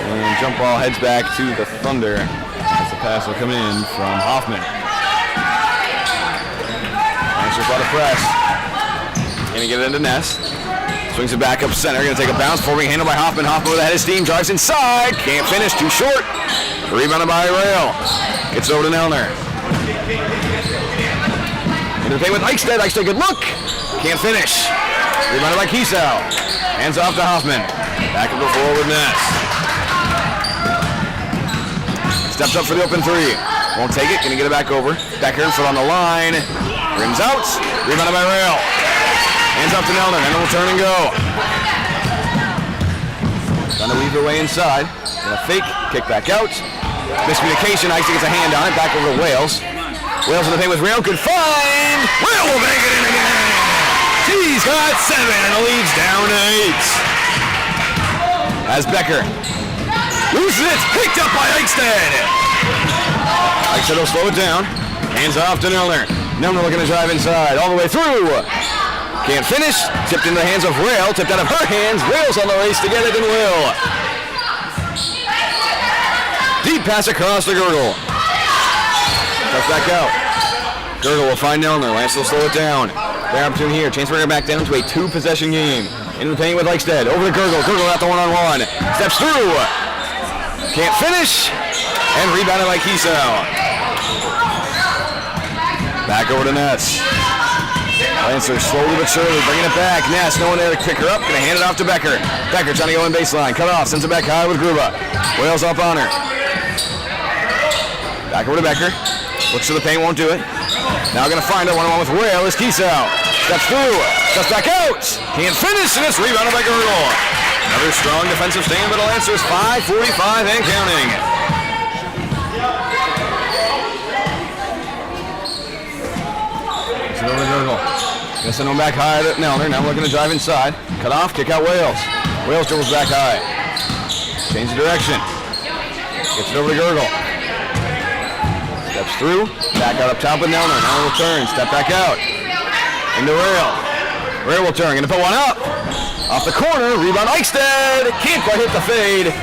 [SPEAKER 1] And jump ball heads back to the Thunder as the pass will come in from Hoffman. Lancers by the press. Gonna get it into Ness. Swings it back up center. Gonna take a bounce. Forwarding handle by Hoffman. Hoffman with a head of steam. Drives inside. Can't finish. Too short. Rebounded by Rail. Gets over to Nelner. Into the paint with Eichstead. Eichstead, good look. Can't finish. Rebounded by Kiesau. Hands off to Hoffman. Back up the floor with Ness. Steps up for the open three. Won't take it. Gonna get it back over. Becker, foot on the line. Rims out. Rebounded by Rail. Hands off to Nelner. And will turn and go. Trying to weave her way inside. Gonna fake. Kick back out. Miscommunication. Eichstead gets a hand on it. Back over to Wales. Wales in the paint with Rail. Good find. Rail will make it in again. He's got 7 and the lead's down to 8. As Becker loses it. Picked up by Eichstead. Eichstead will slow it down. Hands off to Nelner. Nelner looking to drive inside. All the way through. Can't finish. Tipped into the hands of Rail. Tipped out of her hands. Rail's on the race to get it and will. Deep pass across to Gergel. Cuts back out. Gergel will find Nelner. Lance will slow it down. Fair opportunity here. Chance to bring it back down to a 2-possession game. Into the paint with Eichstead. Over to Gergel. Gergel out the one-on-one. Steps through. Can't finish. And rebounded by Kiesau. Back over to Ness. Lancer slowly but surely bringing it back. Ness, no one there to pick her up. Gonna hand it off to Becker. Becker trying to go in baseline. Cut off. Sends it back high with Gruba. Wales up on her. Back over to Becker. Looks to the paint, won't do it. Now gonna find it. One-on-one with Rail is Kiesau. Steps through. Steps back out. Can't finish, and it's rebounded by Gergel. Another strong defensive stand by the Lancers. 5:45 and counting. It's over to Gergel. Gonna send him back high to Nelner. Now looking to drive inside. Cut off. Kick out Wales. Wales dribbles back high. Change the direction. Gets it over to Gergel. Steps through. Back out up top with Nelner. Nelner will turn. Step back out. Into Rail. Rail will turn. Gonna put one up. Off the corner. Rebound Eichstead. Can't quite hit the fade.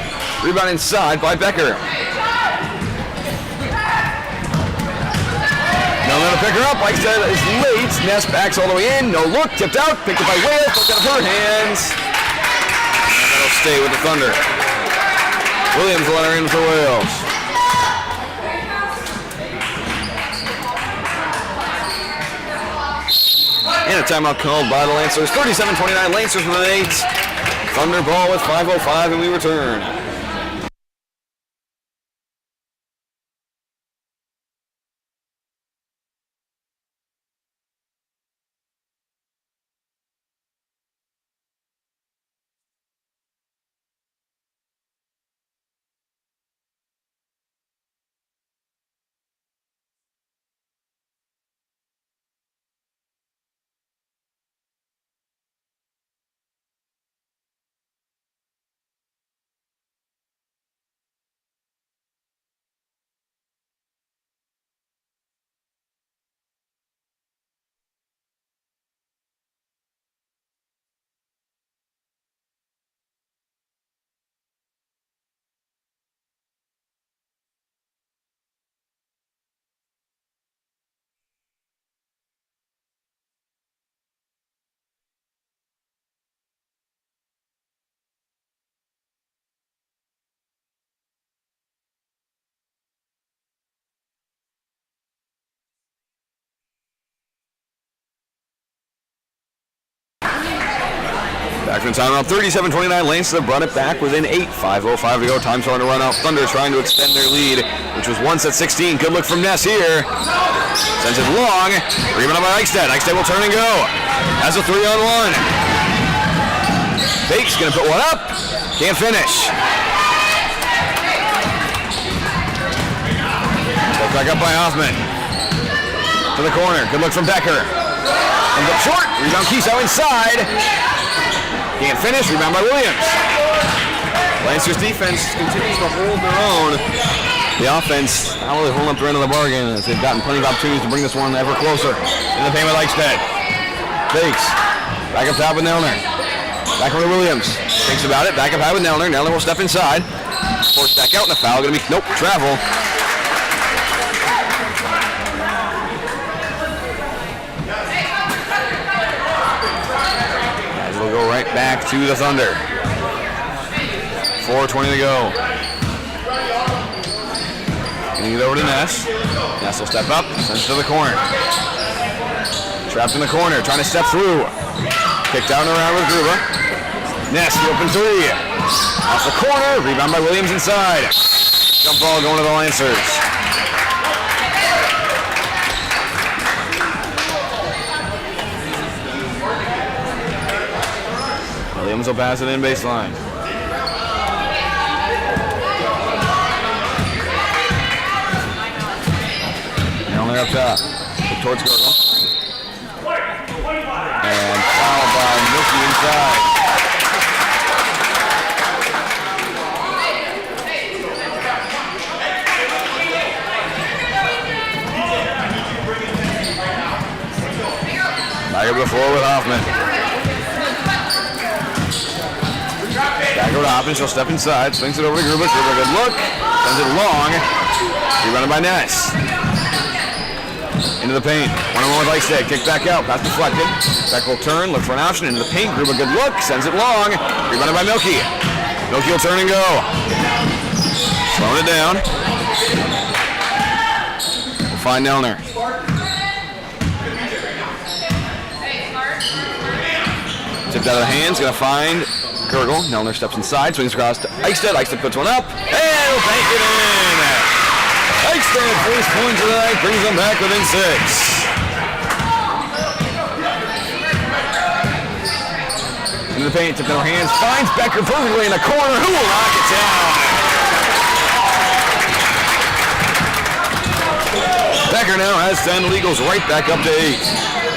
[SPEAKER 1] Rebound inside by Becker. Nelner to pick her up. Eichstead is late. Ness backs all the way in. No look. Tipped out. Picked up by Wales. Poked out of her hands. And that'll stay with the Thunder. Williams will let her in for Wales. And a timeout called by the Lancers. 37-29, Lancers with an 8. Thunder ball with 5:05, and we return. Back from timeout, 37-29. Langston brought it back within 8. 5:05 to go. Time starting to run out. Thunder trying to extend their lead, which was once at 16. Good look from Ness here. Sends it long. Rebounded by Eichstätt. Eichstätt will turn and go. Has a 3-on-1. Fake's going to put one up. Can't finish. Put back up by Hoffman. To the corner. Good look from Becker. Comes up short. Rebound Kiesau inside. Can't finish. Rebound by Williams. Lancers defense continues to hold their own. The offense not really holding up their end of the bargain as they've gotten plenty of opportunities to bring this one ever closer. In the paint with Eichstätt. Fakes. Back up top with Nelner. Back over to Williams. Thinks about it. Back up high with Nelner. Nelner will step inside. Force back out and the foul. Going to be, nope, travel. We'll go right back to the Thunder. 4:20 to go. Getting it over to Ness. Ness will step up, sends to the corner. Trapped in the corner, trying to step through. Kicked down and around with Gruba. Ness, the open three. Off the corner, rebound by Williams inside. Jump ball going to the Lancers. Williams will pass it in baseline. Nelner up top. Look towards Gurgle. And fouled by Milky inside. Back up the floor with Hoffman. Back over to Hoffman, she'll step inside, swings it over to Gruba. Gruba, good look, sends it long. Rebounded by Ness. Into the paint, one-on-one with Eichstätt, kick back out, pass deflected. Beck will turn, look for an option, into the paint. Gruba, good look, sends it long. Rebounded by Milky. Milky will turn and go. Slowing it down. We'll find Nelner. Tipped out of the hands, gonna find Gurgle. Nelner steps inside, swings across to Eichstätt. Eichstätt puts one up, and he'll bank it in. Eichstätt, first point tonight, brings them back within 6. Into the paint, tipped in our hands, finds Becker perfectly in the corner. Who will knock it down? Becker now has 10, Eagles right back up to 8.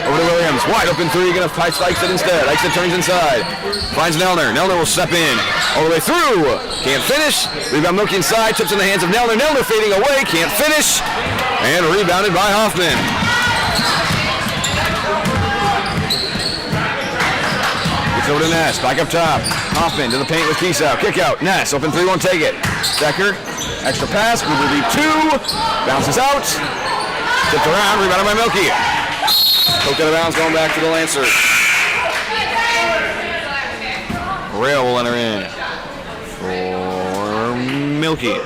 [SPEAKER 1] Over to Williams, wide open three, gonna pitch Eichstätt instead. Eichstätt turns inside, finds Nelner. Nelner will step in, all the way through, can't finish. Rebound Milky inside, tips in the hands of Nelner. Nelner fading away, can't finish, and rebounded by Hoffman. Gets over to Ness, back up top. Hoffman to the paint with Kiesau, kick out. Ness, open three, won't take it. Becker, extra pass, Gruber lead 2, bounces out, tipped around, rebounded by Milky. Poked out of bounds, going back to the Lancers. Rail will enter in for Milky.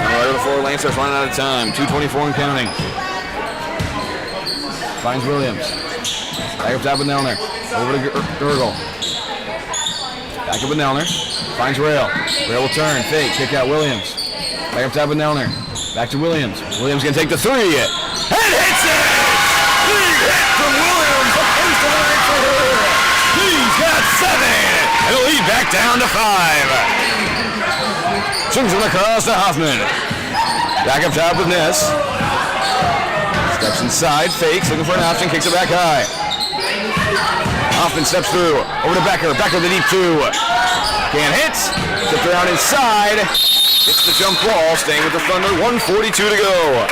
[SPEAKER 1] Right over the floor, Lancers running out of time. 2:24 and counting. Finds Williams. Back up top with Nelner. Over to Gurgle. Back up with Nelner. Finds Rail. Rail will turn, fake, kick out Williams. Back up top with Nelner. Back to Williams. Williams gonna take the three. And hits it! Big hit from Williams. He's got 7. And the lead back down to 5. Swings it across to Hoffman. Back up top with Ness. Steps inside, fakes, looking for an option, kicks it back high. Hoffman steps through. Over to Becker. Becker the deep 2. Can't hit. Tipped around inside. It's the jump ball, staying with the Thunder, 1:42 to go.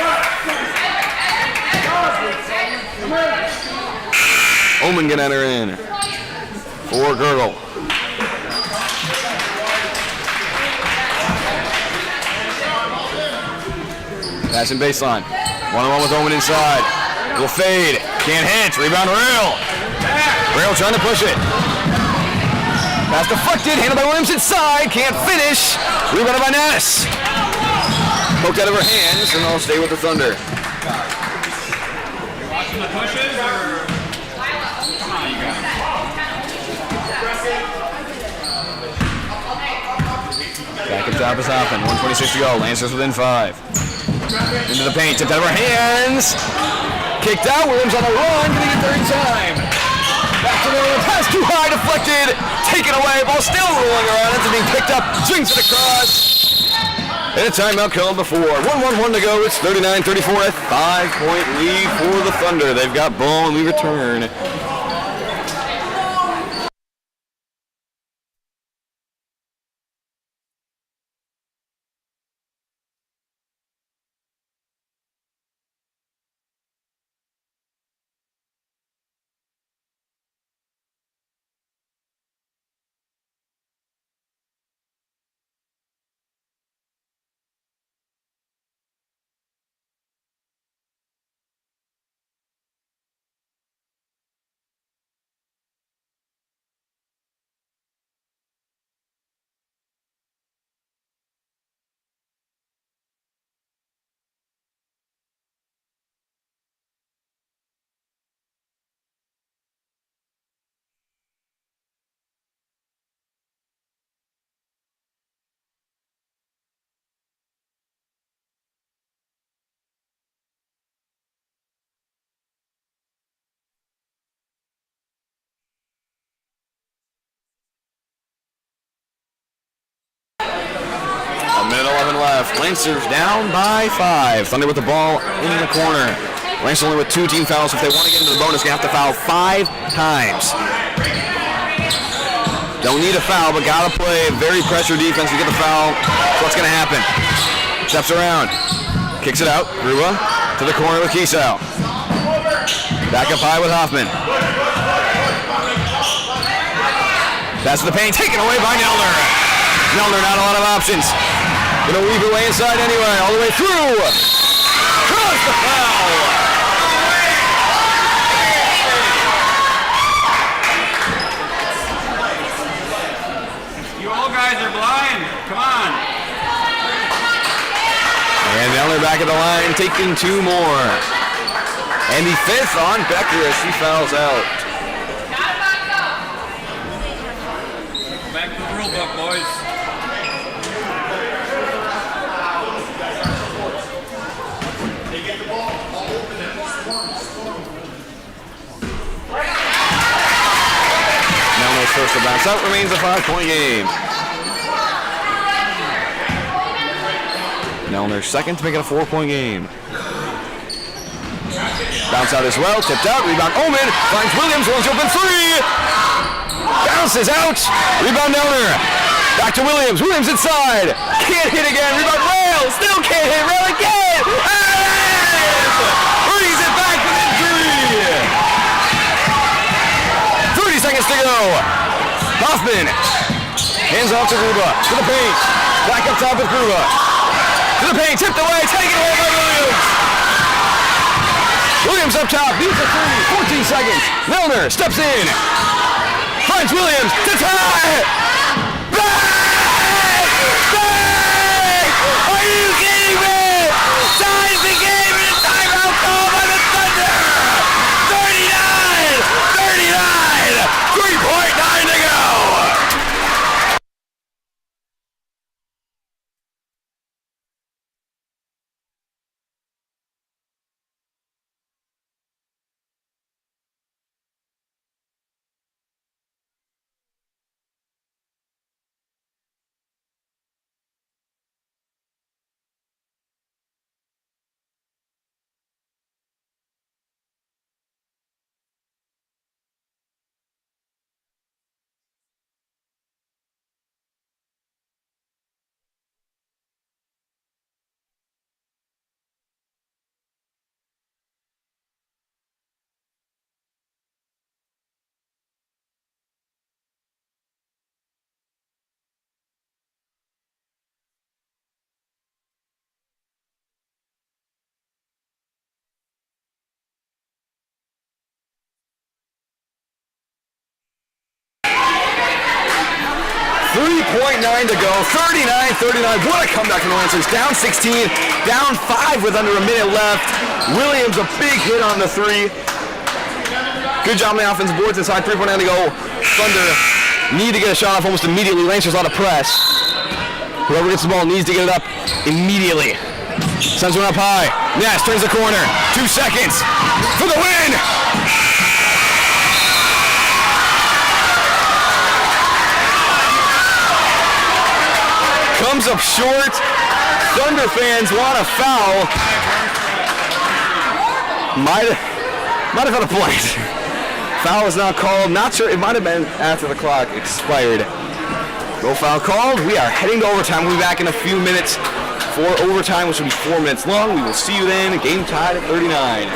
[SPEAKER 1] Omen gonna enter in for Gurgle. Passing baseline. 1-on-1 with Omen inside. Will fade. Can't hit. Rebound Rail. Rail trying to push it. Pass deflected, handled by Williams inside, can't finish. Rebounded by Ness. Poked out of her hands, and they'll stay with the Thunder.
[SPEAKER 2] from the pushes or? Come on, you guys.
[SPEAKER 1] Back up top is Hoffman. 1:26 to go. Lancers within 5. Into the paint. Tipped out of her hands. Kicked out. Williams on the run. Getting it third time. Back to the pass too high. Deflected. Taken away. Ball still rolling around. It's being picked up. Swings it across. And a timeout called before. 1:11 to go. It's 39-34. A 5-point lead for the Thunder. They've got ball and we return. Minute 11 left. Lancers down by 5. Thunder with the ball in the corner. Lancers only with 2 team fouls. If they want to get into the bonus, they have to foul 5 times. Don't need a foul, but gotta play very pressure defense to get the foul. So what's gonna happen? Steps around, kicks it out. Gruba to the corner with Kiesau. Back up high with Hoffman. Pass to the paint, taken away by Nelner. Nelner, not a lot of options. Gonna weave her way inside anyway, all the way through. Draws the foul.
[SPEAKER 2] You all guys are blind. Come on.
[SPEAKER 1] And Nelner back at the line, taking 2 more. And the 5th on Becker as she fouls out.
[SPEAKER 2] Back to the rule book, boys.
[SPEAKER 1] Nelner's first to bounce out, remains a 5-point game. Nelner's second to make it a 4-point game. Bounce out as well, tipped out, rebound Omen, finds Williams, one's open 3! Bounces out, rebound Nelner. Back to Williams, Williams inside, can't hit again, rebound Rail, still can't hit, Rail again! Brings it back within 3! 30 seconds to go. Hoffman, hands off to Gruba, to the paint, back up top with Gruba. To the paint, tipped away, taken away by Williams. Williams up top, beats a 3, 14 seconds. Milner steps in, finds Williams to tie. Back! Back! Are you kidding me? Ties the game and a timeout call by the Thunder. 39! 3.9 to go. 3.9 to go, 39-39. What a comeback from the Lancers. Down 16, down 5 with under a minute left. Williams, a big hit on the 3. Good job on the offensive boards inside, 3.9 to go. Thunder need to get a shot off almost immediately. Lancers on a press. Whoever gets the ball needs to get it up immediately. Sends one up high. Ness turns the corner. 2 seconds for the win. Comes up short. Thunder fans want a foul. Might have had a point. Foul is not called. Not sure. It might have been after the clock expired. No foul called. We are heading to overtime. We'll be back in a few minutes for overtime, which will be 4 minutes long. We will see you then. Game tied at 39.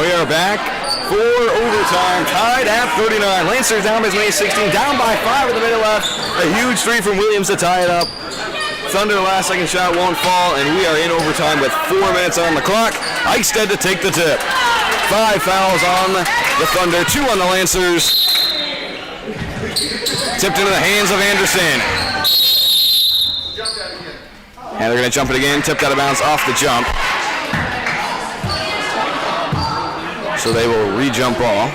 [SPEAKER 1] We are back for overtime, tied at 39. Lancers down by as many as 16, down by 5 with a minute left. A huge 3 from Williams to tie it up. Thunder last second shot won't fall, and we are in overtime with 4 minutes on the clock. Eichstead to take the tip. 5 fouls on the Thunder, 2 on the Lancers. Tipped into the hands of Anderson. And they're going to jump it again, tipped out of bounds off the jump. So they will re-jump ball.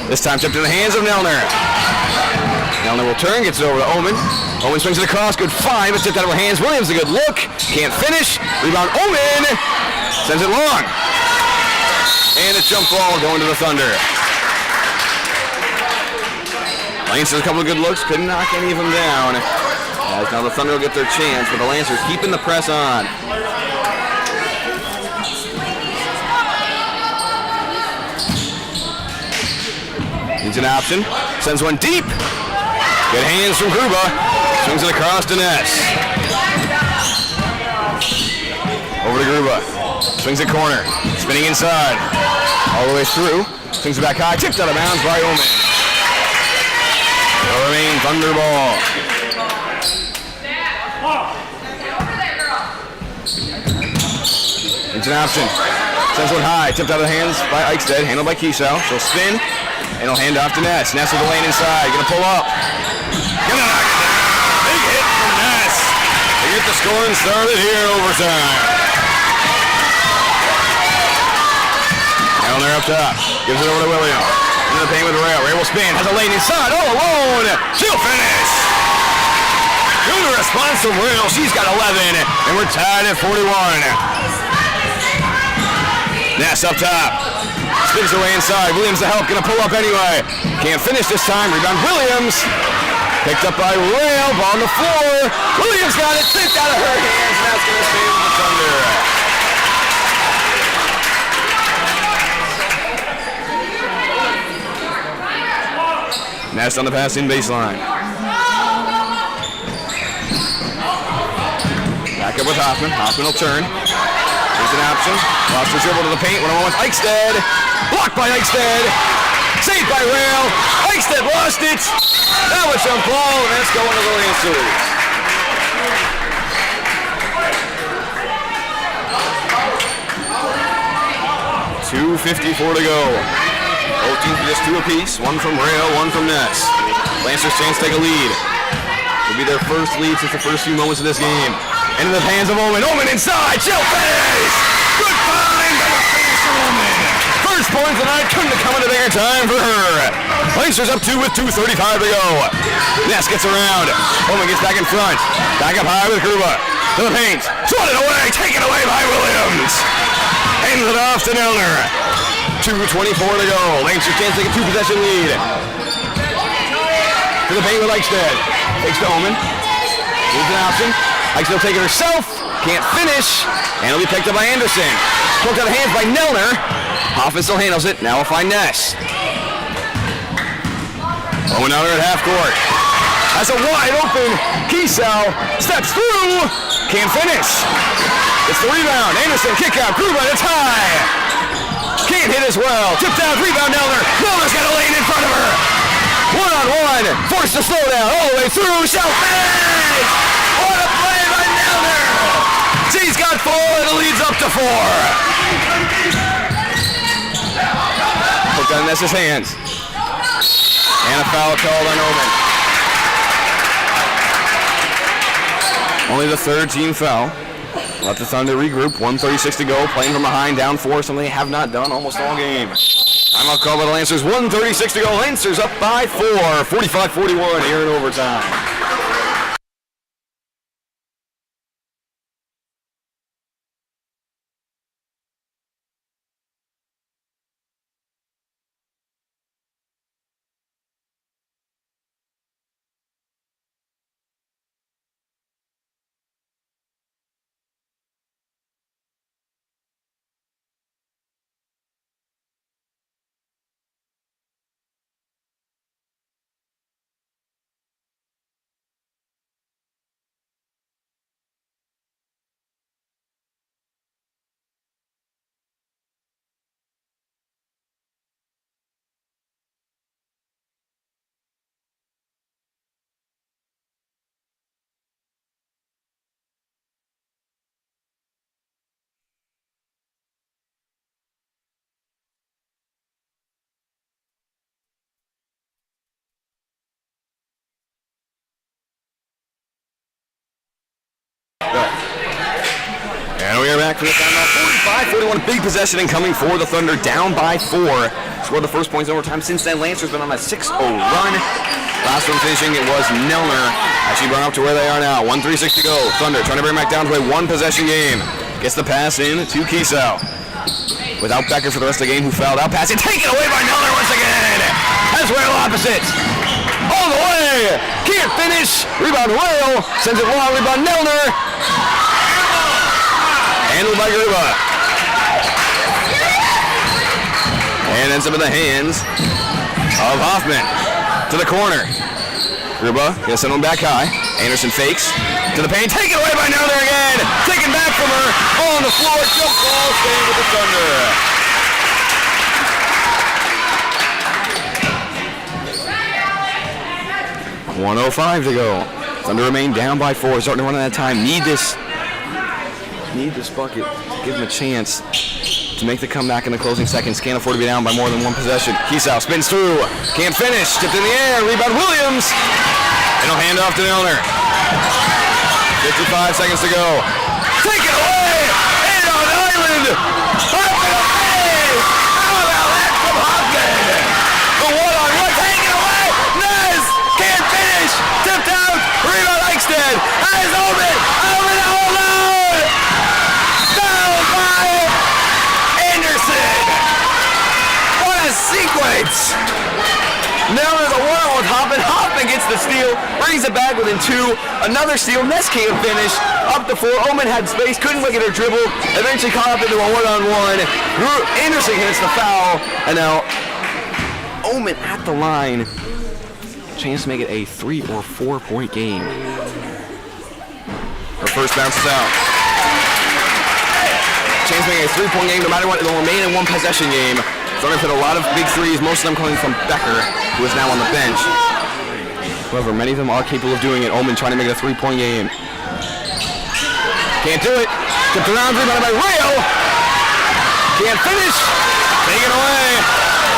[SPEAKER 1] This time tipped in the hands of Nelner. Nelner will turn, gets it over to Omen. Omen swings it across, good find, but tipped out of her hands. Williams, a good look, can't finish. Rebound, Omen sends it long. And a jump ball going to the Thunder. Lancers a couple of good looks, couldn't knock any of them down. As now the Thunder will get their chance, but the Lancers keeping the press on. Needs an option, sends one deep. Good hands from Gruba, swings it across to Ness. Over to Gruba, swings it corner, spinning inside, all the way through, swings it back high, tipped out of bounds by Omen. Will remain Thunder ball. It's an option. Sends one high. Tipped out of the hands by Eichstead. Handled by Kiesau. She'll spin. And he'll hand off to Ness. Ness with the lane inside. Gonna pull up. Gonna knock it down. Big hit from Ness. They get the scoring started here in overtime. Elner up top. Gives it over to William. Into the paint with Ray. Ray will spin. Has a lane inside. All alone. She'll finish. Good response from Rail. She's got 11. And we're tied at 41. Ness up top. Spins away inside. Williams to help. Gonna pull up anyway. Can't finish this time. Rebound Williams. Picked up by Rail. Ball on the floor. Williams got it. Tipped out of her hands. And that's gonna stay with the Thunder. Ness on the passing baseline. Back up with Hoffman. Hoffman will turn. Here's an option. Lost the dribble to the paint. 1-on-1 with Eichstead. Blocked by Eichstead. Saved by Rail. Eichstead lost it. That was some ball, and that's going to the Lancers. 2:54 to go. Both teams with just 2 apiece. One from Rail, one from Ness. Lancers chance to take a lead. Will be their first lead since the first few moments of this game. Into the hands of Omen. Omen inside. She'll finish. Good find by the finish from Omen. First point tonight couldn't have come at a bigger time for her. Lancers up 2 with 2:35 to go. Ness gets around. Omen gets back in front. Back up high with Gruba. To the paint. Swatted away. Taken away by Williams. Hands it off to Nelner. 2:24 to go. Lancers chance to take a 2-possession lead. To the paint with Eichstead. Takes to Omen. Moves an option. Eichstead will take it herself. Can't finish. And it'll be picked up by Anderson. Poked out of hands by Nelner. Hoffman still handles it. Now we'll find Ness. Owen out at half court. That's a wide open. Kiesau steps through. Can't finish. It's the rebound. Anderson kick out. Gruba to tie. Can't hit as well. Tipped out. Rebound Nelner. Nelner's got a lane in front of her. 1-on-1. Forced to slow down all the way through. Shall finish. What a play by Nelner. She's got 4 and it leads up to 4. Hooked out of Ness's hands. And a foul called on Omen. Only the 3rd team foul. Let the Thunder regroup. 1:36 to go. Playing from behind, down 4. Something they have not done almost all game. Timeout call by the Lancers. 1:36 to go. Lancers up by 4. 45-41 here in overtime. And we are back from the timeout. 45-41, big possession incoming for the Thunder, down by 4. Scored the first points in overtime. Since then, Lancers been on a 6-0 run. Last one finishing, it was Nelner. Actually brought up to where they are now. 1:36 to go. Thunder trying to bring back down to a 1-possession game. Gets the pass in to Kiesau. Without Becker for the rest of the game, who fouled out. Pass it taken away by Nelner once again. That's Rail opposite. All the way. Can't finish. Rebound Rail. Sends it long. Rebound Nelner. Handled by Gruba. And ends up in the hands of Hoffman. To the corner. Gruba gonna send him back high. Anderson fakes. To the paint. Taken away by Nelner again. Taken back from her. On the floor. Jump ball. Staying with the Thunder. .105 to go. Thunder remain down by 4. Starting to run out of time. Need this bucket. Give them a chance to make the comeback in the closing seconds. Can't afford to be down by more than 1 possession. Kiesau spins through. Can't finish. Tipped in the air. Rebound Williams. And he'll hand off to Nelner. 55 seconds to go. Take it away. In on Island. Up in the face. How about that from Hoffman? The 1-on-1. Take it away. Nez. Can't finish. Tipped out. Rebound Eichstead. That is Omen. Omen to hold on. Fouled by Anderson. What a sequence. Now there's a 1-on-1 with Hoffman. Hoffman gets the steal, brings it back within 2. Another steal. Ness can't finish. Up to 4. Omen had space, couldn't look at her dribble. Eventually caught up into a 1-on-1. Anderson hits the foul. And now Omen at the line. Chance to make it a 3 or 4 point game. Her first bounces out. Chance to make it a 3-point game no matter what. It'll remain a 1-possession game. Thunder hit a lot of big threes, most of them coming from Becker, who is now on the bench. However, many of them are capable of doing it. Omen trying to make it a 3-point game. Can't do it. Tipped around, rebounded by Rail. Can't finish. Taken away.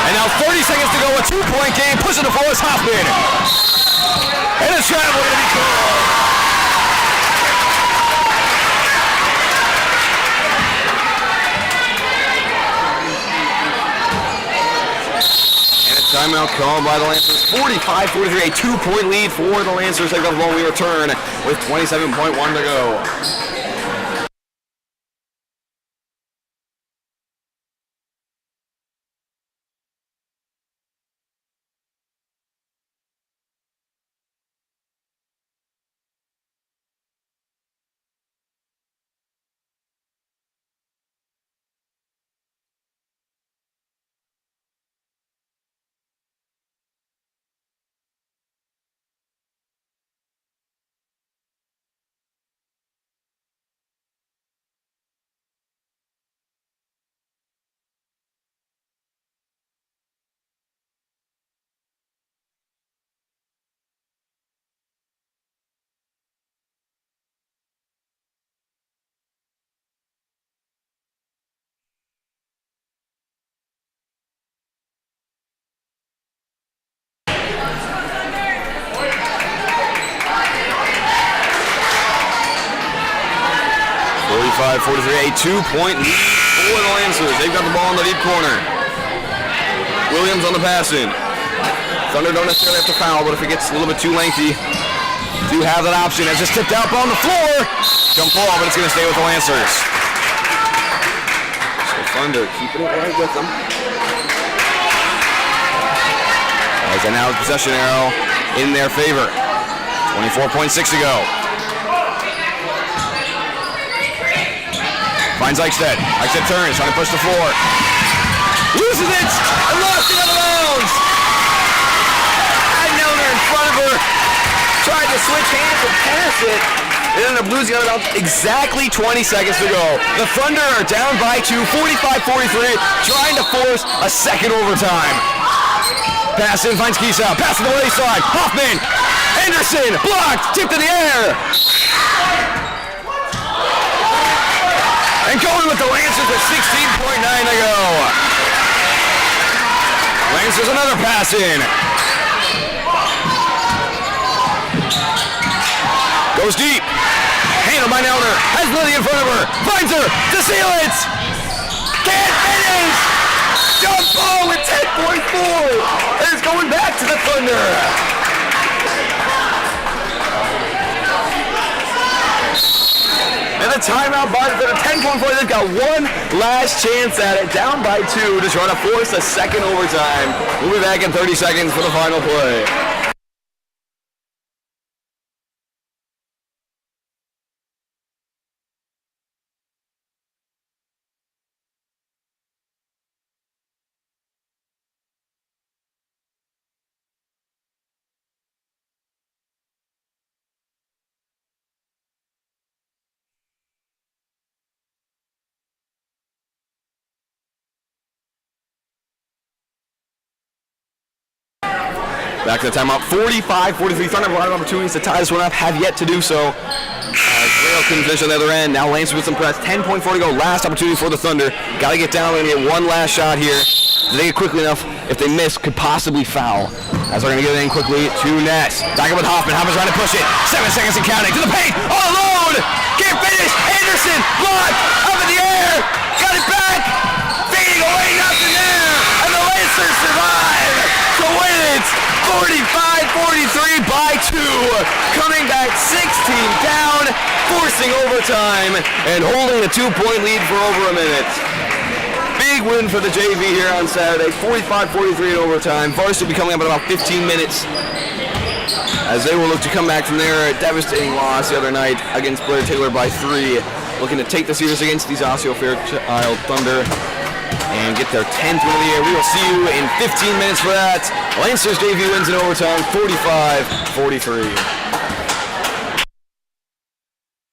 [SPEAKER 1] And now 30 seconds to go, a 2-point game, pushing the force, Hoffman. And a travel to be called. And a timeout called by the Lancers. 45-43, a 2-point lead for the Lancers. They've got the ball. We return with 27.1 to go. 45-43, a 2-point lead for the Lancers. They've got the ball in the deep corner. Williams on the passing. Thunder don't necessarily have to foul, but if it gets a little bit too lengthy, do have that option. As it's tipped out on the floor. Jump ball, but it's going to stay with the Lancers. So Thunder keeping it right with them. As a now possession arrow in their favor. 24.6 to go. Finds Eichstedt. Eichstedt turns, trying to push the floor. Loses it! And lost it out of bounds! Had Nelner in front of her. Tried to switch hands and pass it. They ended up losing out of bounds. Exactly 20 seconds to go. The Thunder are down by 2, 45-43, trying to force a second overtime. Pass in, finds Kiesau. Pass to the wayside. Hoffman. Henderson. Blocked. Tipped in the air. And going with the Lancers with 16.9 to go. Lancers another pass in. Goes deep. Handled by Nelner. Has Lily in front of her. Finds her to seal it. Can't finish. Jump ball with 10.4. And it's going back to the Thunder. And a timeout by the 10.4. They've got one last chance at it. Down by 2 to try to force a second overtime. We'll be back in 30 seconds for the final play. Back to the timeout, 45-43. Thunder have a lot of opportunities to tie this one up, have yet to do so. Grail couldn't finish on the other end. Now Lancers with some press, 10.4 to go. Last opportunity for the Thunder. Got to get down and get one last shot here. If they get quickly enough, if they miss, could possibly foul. As they're going to get it in quickly to Ness. Back up with Hoffman. Hoffman's trying to push it. 7 seconds and counting. To the paint. All alone. Can't finish. Anderson. Blocked. Up in the air. Got it back. Fading away. Nothing there. And the Lancers survive to win it. 45-43 by 2. Coming back 16 down. Forcing overtime. And holding a 2-point lead for over a minute. Big win for the JV here on Saturday, 45-43 in overtime. Varsity will be coming up in about 15 minutes as they will look to come back from their devastating loss the other night against Blair Taylor by 3. Looking to take the series against these Osseo-Fairchild Thunder and get their 10th win of the year. We will see you in 15 minutes for that. Lancers JV wins in overtime, 45-43.